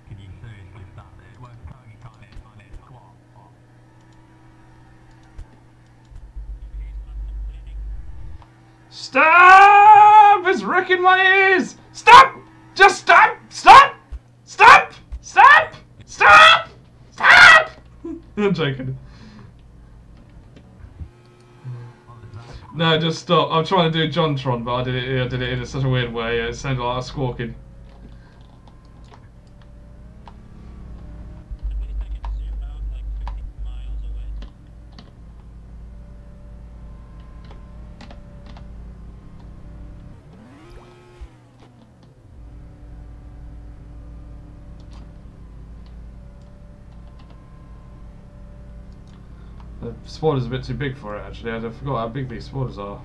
Can you seriously start there? Well, Kuregi can't hit squat. He's not complaining. Stop! It's wrecking my ears! Stop! Just stop! Stop! Stop! Stop! Stop! Stop! I'm joking. No, just stop. I'm trying to do JonTron, but I did it in such a weird way. It sounded like I was squawking. At least I can zoom out like 50 miles away. The spoiler's a bit too big for it, actually. I forgot how big these spoilers are.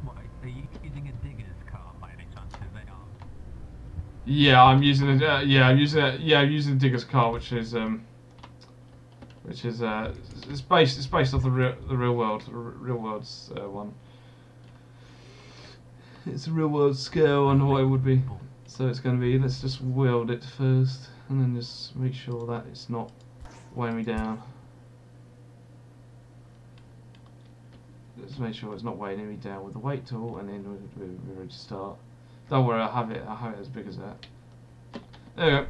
What, are you using a digger's car by any chance? Because they are. Yeah, I'm using I'm using the digger's car, which is it's based off the real world's one. It's a real world scale on what it would be. So it's going to be, let's just weld it first, and then just make sure that it's not weighing me down. Let's make sure it's not weighing me down with the weight tool, and then we're ready to start. Don't worry, I'll have it as big as that. There we go.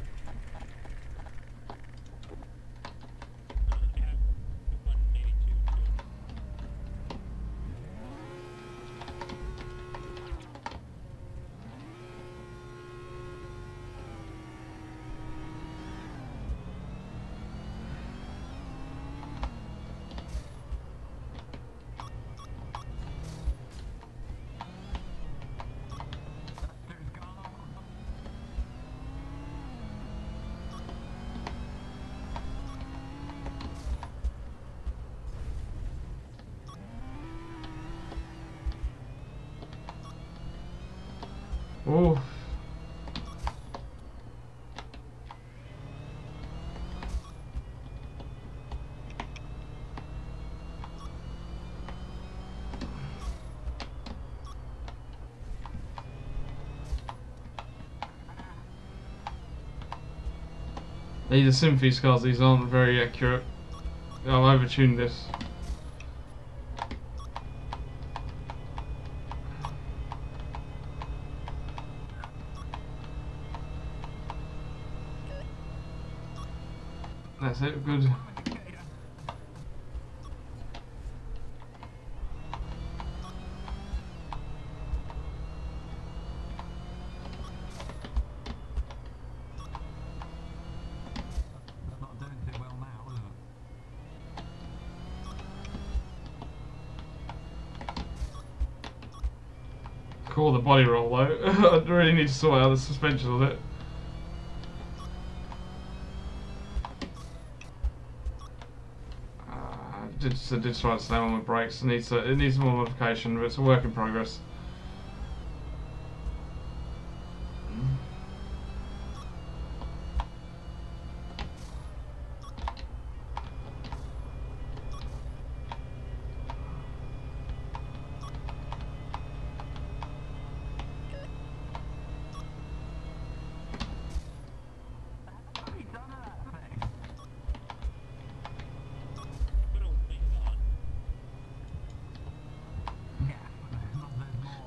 I have 2.9 Oh. These are Simfphys cars, these aren't very accurate. I've overtuned this. That's it, good. Cool, the body roll though. I really need to sort out the suspension on it. I did try to slam on the brakes. It needs more modification, but it's a work in progress.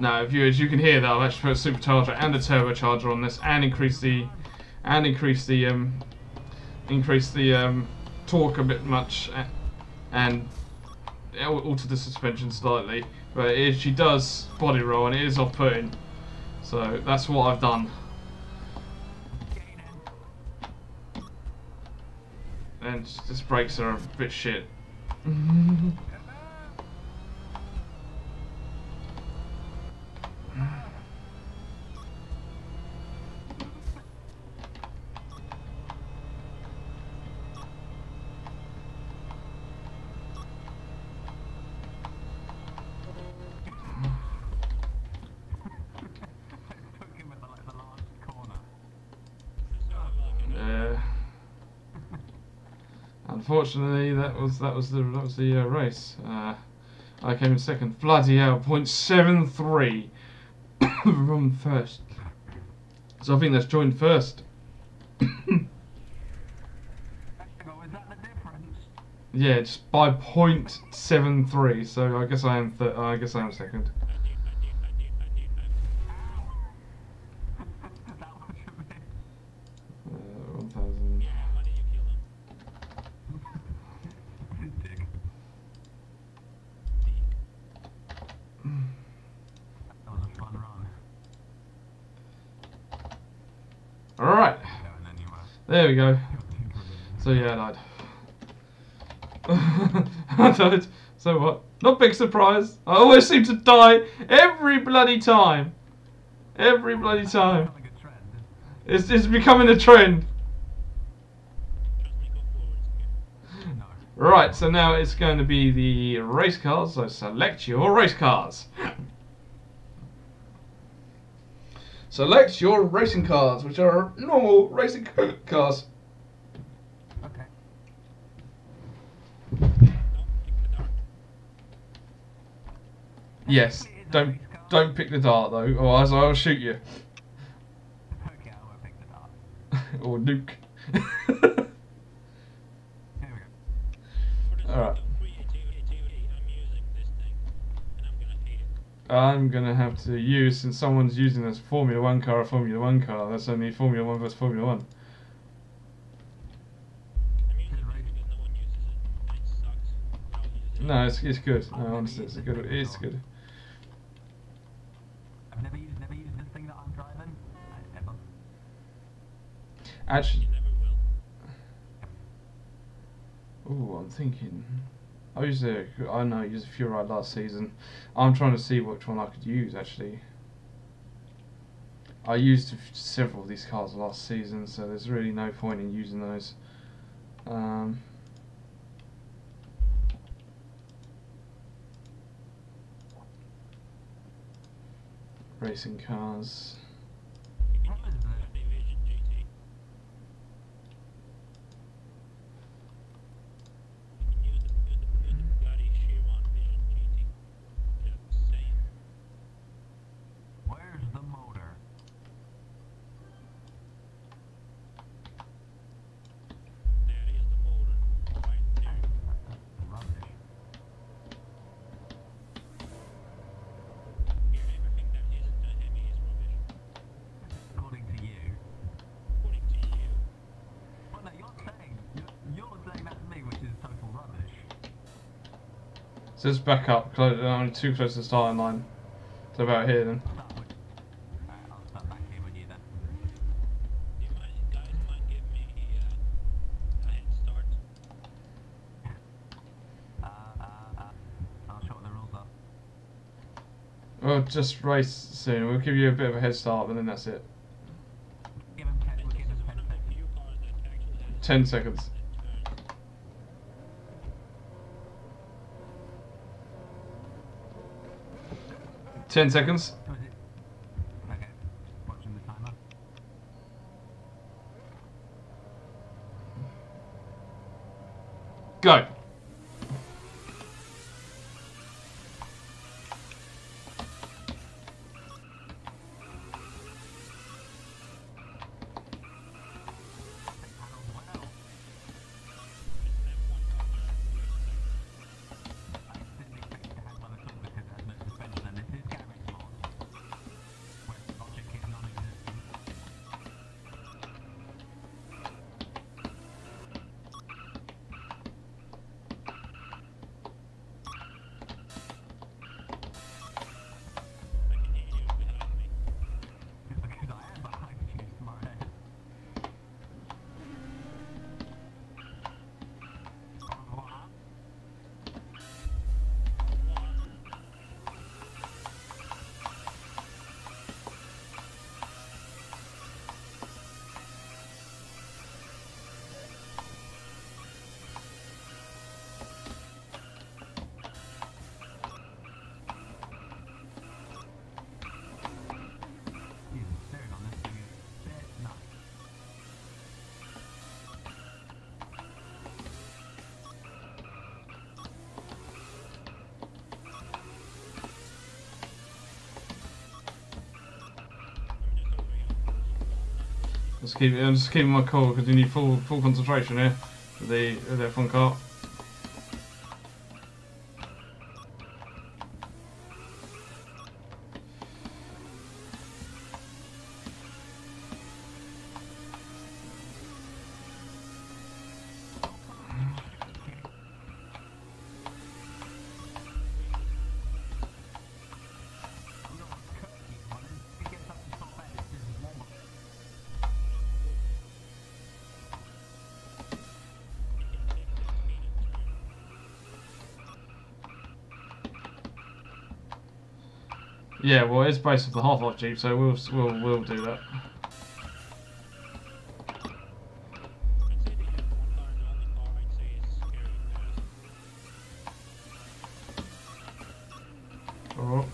Now, viewers, you can hear that I've actually put a supercharger and a turbocharger on this, and increase the torque a bit much, and alter the suspension slightly. But she does body roll, and it is off-putting. So that's what I've done. And just brakes are a bit shit. Unfortunately, that was the race. I came in second. Bloody hell, 0.73 from first. So I think that's joined first. Is that the difference? Yeah, just by 0.73. So I guess I am. I guess I am second. That was a bit. 1,000. How did you kill him? Dick. That was a fun run. All right. Going anywhere. There we go. So yeah, I died. I died. So what? Not big surprise. I always seem to die every bloody time. Every bloody time. Becoming a trend. It's becoming a trend. Trust me, go forward. No. Right, so now it's going to be the race cars. So select your race cars. Select your racing cars, which are normal racing cars. Okay. Don't pick the dart. Yes. Don't pick the dart though, or else I'll shoot you. Okay, I won't pick the dart. Or nuke. Here we go. For the Alright. sake of creativity, I'm using this thing, and I'm gonna hate it. I'm gonna have to use, since someone's using this Formula 1 car, a Formula 1 car. That's only Formula 1 versus Formula 1. I'm using it because no one uses it, and it sucks. I'll use it. No, it's good. No, honestly, it's good. It's good. I've never used this thing that I'm driving. Ever. Actually, You never will. ooh, I'm thinking. I used a Fuel Ride last season. I'm trying to see which one I could use actually. I used several of these cars last season, so there's really no point in using those. Racing cars. So just back up, only too close to the starting line. So about here then. Alright, I'll start back here with you then. Do you guys mind give me a head start? I'll show what the rules are. We'll just race soon. We'll give you a bit of a head start, but then that's it. Give him 10, And we'll this give him is 10 one of the seconds. few cars that actually has 10 seconds. 10 seconds. Was it? Okay, watching the timer. Go. I'm just keeping my cool because you need full concentration here with the F1 car. Yeah, well, it's based off the half-life Jeep, so we'll do that. Oh.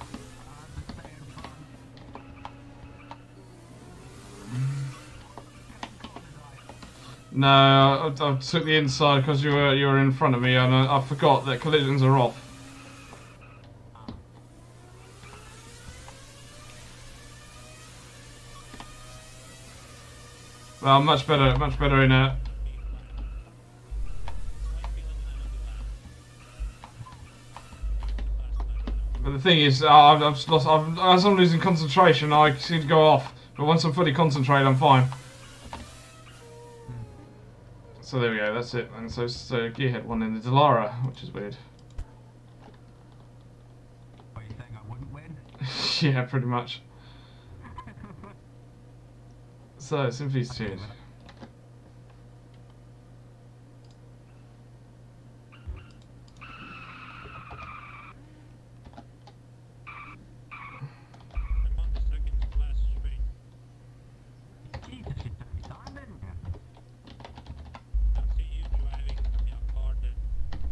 No, I took the inside because you were in front of me, and I forgot that collisions are off. Well, much better in a. But the thing is, as I'm losing concentration, I seem to go off. But once I'm fully concentrated, I'm fine. So there we go. That's it. And so Gearhead won in the Delara, which is weird. Are you saying I wouldn't win? Yeah, pretty much. So, Simfphys Tuned. I'm on the second last straight. Jesus, you took your time, didn't you? I see you driving a car that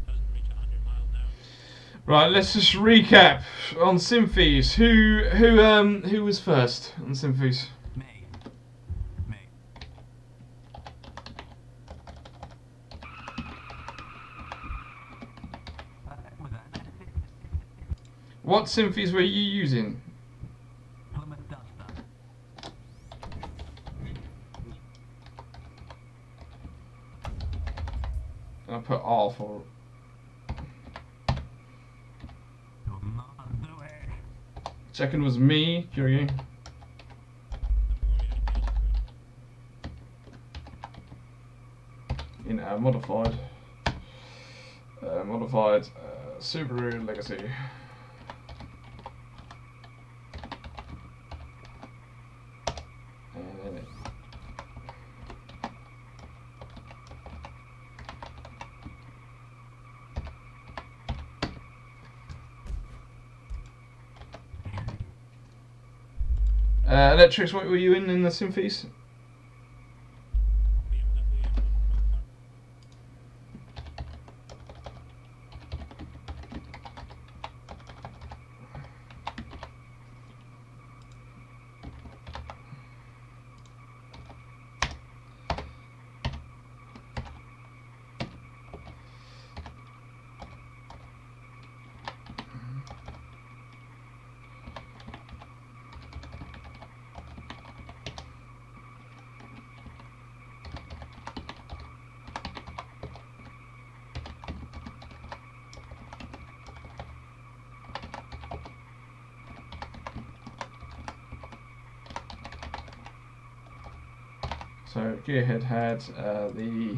doesn't reach 100 miles an hour. Right, let's just recap on Simfphys. Who was first on Simfphys? Me. Was that What Simfphys were you using? Plymouth Duster? I put R for. Do not do it. Second was me, Kuregi. In our modified Subaru Legacy. And then it. Electrics, what were you in the Simfphys? BMW and So Gearhead had the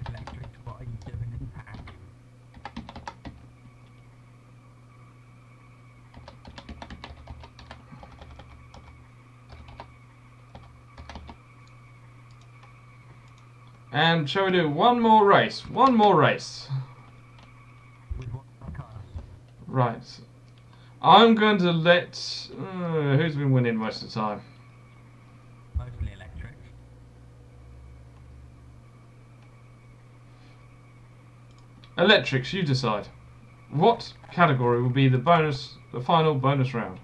Electric, what are you doing in pack? and shall we do one more race? One more race. With what cars? Right. I'm going to let who's been winning most of the time? Mostly electric. Electrics, you decide. What category will be the final bonus round?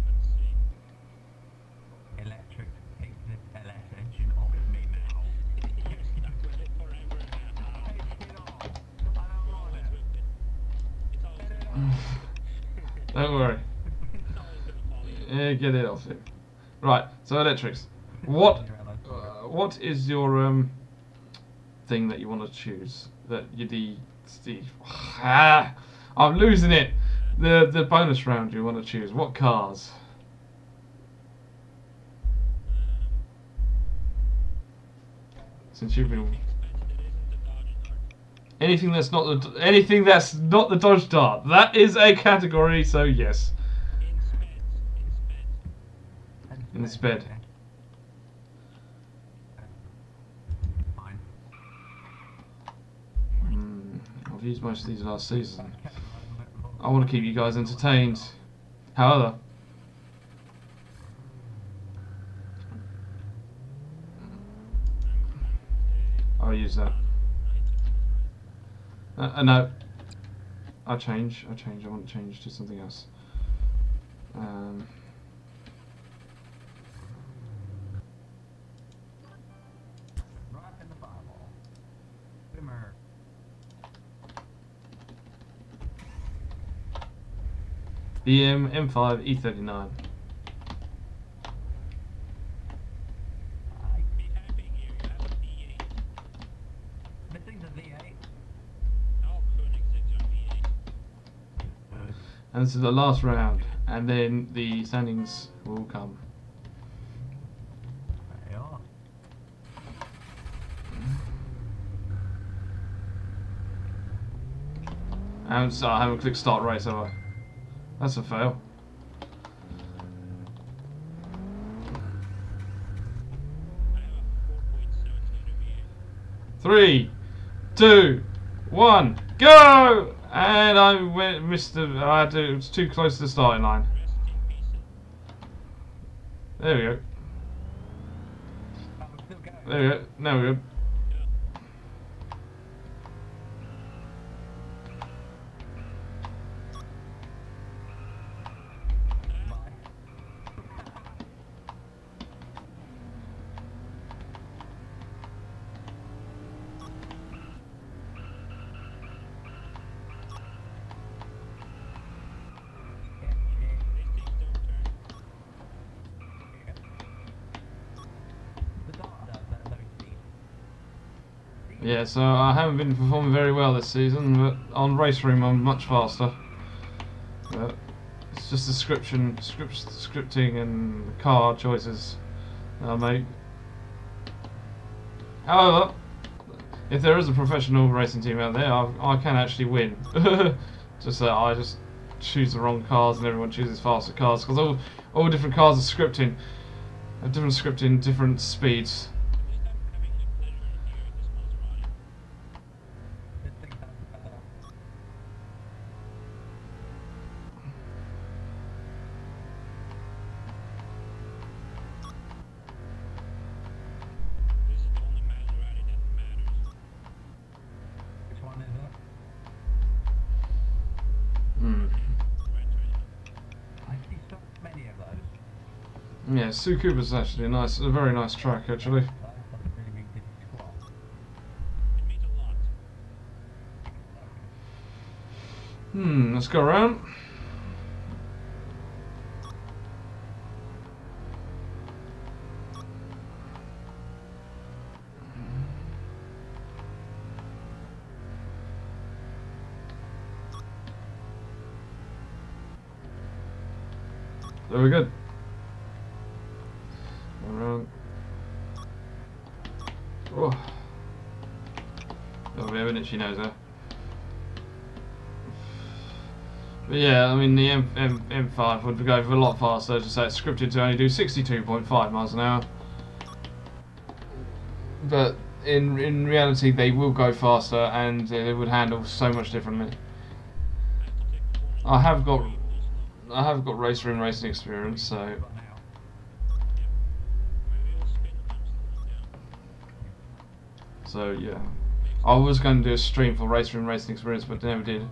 let's see. Electric, take this LS engine off me now. You're stuck with it forever and ever. Take it off. I don't You're want always it. with it. It's always Get it with off. Don't worry. It's always gonna follow you. Yeah, get it off him. Right. So electrics. What is your thing that you want to choose? That you I'm losing it. The bonus round you want to choose. What cars? Since you've been Anything expensive that isn't the Dodge Dart. anything that's not the Dodge Dart. That is a category. So yes. In Speds. In sped. Fine. I've used most of these last season. I want to keep you guys entertained. However, I'll use that. No. I'll change. I want to change to something else. Right in the fireball. Bimmer. BM M5 E39. Be happy here, you have a V8. This thing's a V8. No, Koenigsegg V8. And this is the last round, and then the standings will come. There you are. And so I haven't clicked start race, have I? That's a fail. I have a 4.7 V8. 3, 2, 1, go! And I missed the. It was too close to the starting line. Rest in peace. There we go. Oh, we're still going. There we go. Now we're good. Bye. Yeah, so I haven't been performing very well this season, but on Race Room I'm much faster. But it's just the scripting and car choices that I make. However, if there is a professional racing team out there, I can actually win. Just that I just choose the wrong cars and everyone chooses faster cars, because all different cars are scripting, different scripting, different speeds. Yeah, Tsukuba is actually a very nice track actually. Let's go around. Very good. Around. Oh, we have an itchy nose there. But yeah, I mean the M5 would go for a lot faster. Just say it's scripted to only do 62.5 miles an hour. But in reality, they will go faster and they would handle so much differently. I have got race room racing experience, so yeah. I was going to do a stream for race room racing experience, but never did.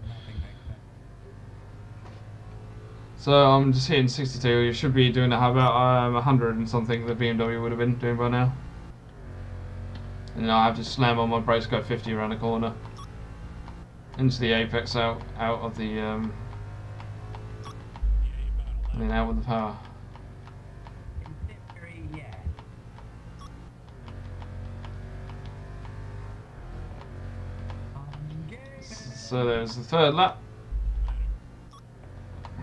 So I'm just hitting 62. You should be doing about 100 and something the BMW would have been doing by now. And I have to slam on my brakes, go 50 around the corner into the apex, out of the and then out with the power. So there's the third lap. A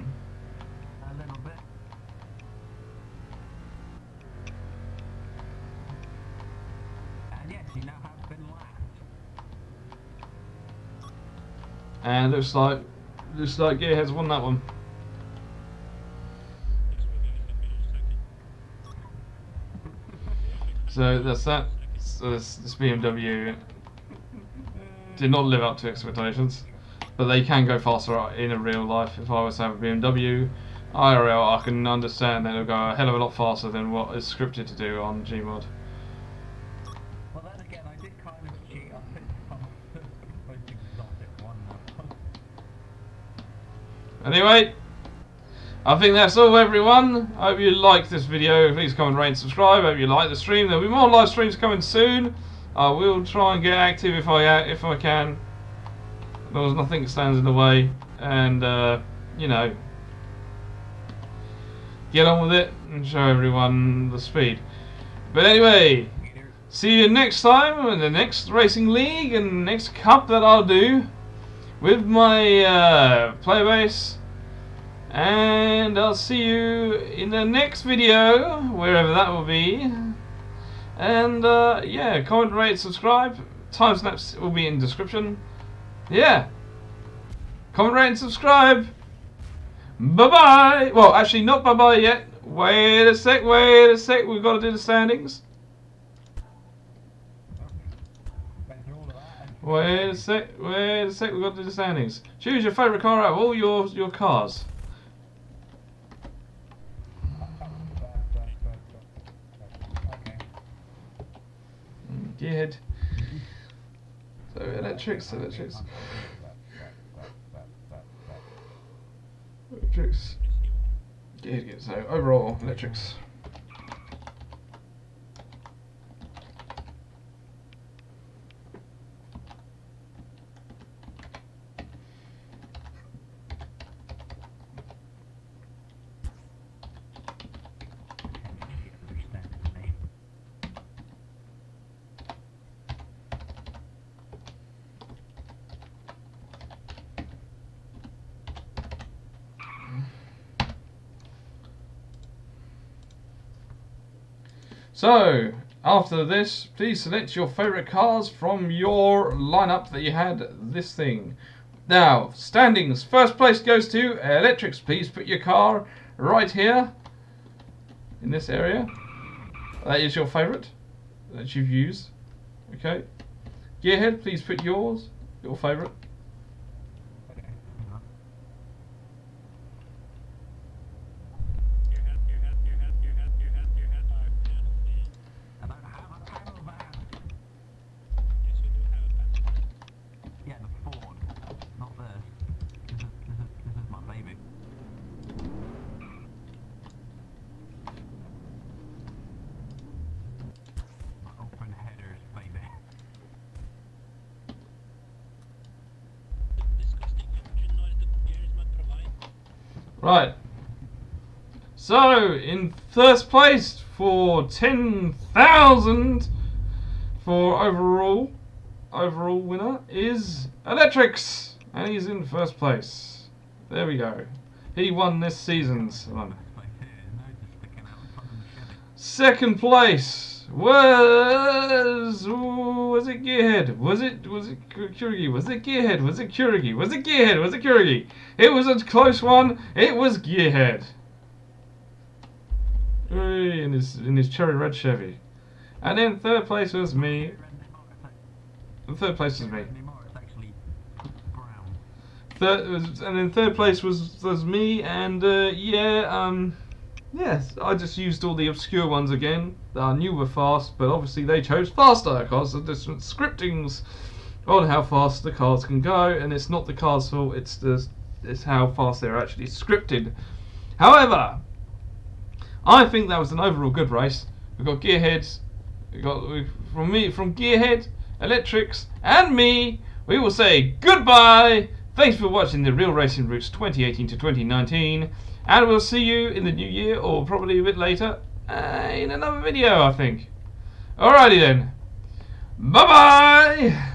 little bit. And yes, you now have been lapped. And looks like Gearhead's won that one. So that's that. So this BMW did not live up to expectations, but they can go faster in a real life. If I was to have a BMW IRL, I can understand that it'll go a hell of a lot faster than what is scripted to do on Gmod. Well, then again, I did kind of cheat. I picked exotic one now. Anyway, I think that's all, everyone. I hope you liked this video. Please comment, rate and subscribe. I hope you like the stream. There'll be more live streams coming soon. I will try and get active if I can. As long as nothing stands in the way, and you know, get on with it and show everyone the speed. But anyway, see you next time in the next racing league and the next cup that I'll do with my player base. And I'll see you in the next video, wherever that will be. And yeah, comment, rate, subscribe. Timesnaps will be in the description. Yeah. Comment, rate, and subscribe. Bye-bye. Well, actually, not bye-bye yet. Wait a sec, we've got to do the standings. Wait a sec, we've got to do the standings. Choose your favourite car out of all your cars. Gearhead. So electrics. Gearhead. So overall electrics. So, after this, please select your favourite cars from your lineup that you had this thing. Now, standings. First place goes to Electrics. Please put your car right here in this area. That is your favourite that you've used. Okay. Gearhead, please put your favourite. Right. So, in first place for 10,000 for overall winner is Electrics, and he's in first place. There we go. He won this season's one. Second place was it Gearhead? Was it Kuregi? Was it Gearhead? Was it Kuregi? Was it Gearhead? Was it Kuregi? It was a close one. It was Gearhead. In his cherry red Chevy. And then third place was me. And third place was me. And then third place was me, and yes, I just used all the obscure ones again that I knew were fast, but obviously they chose faster because of different scriptings on how fast the cars can go, and it's not the car's fault, it's how fast they're actually scripted. However, I think that was an overall good race. We've got Gearheads, from Gearhead, Electrics, and me. We will say goodbye. Thanks for watching the Real Racing Roots 2018 to 2019. And we'll see you in the new year, or probably a bit later, in another video, I think. Alrighty then. Bye-bye!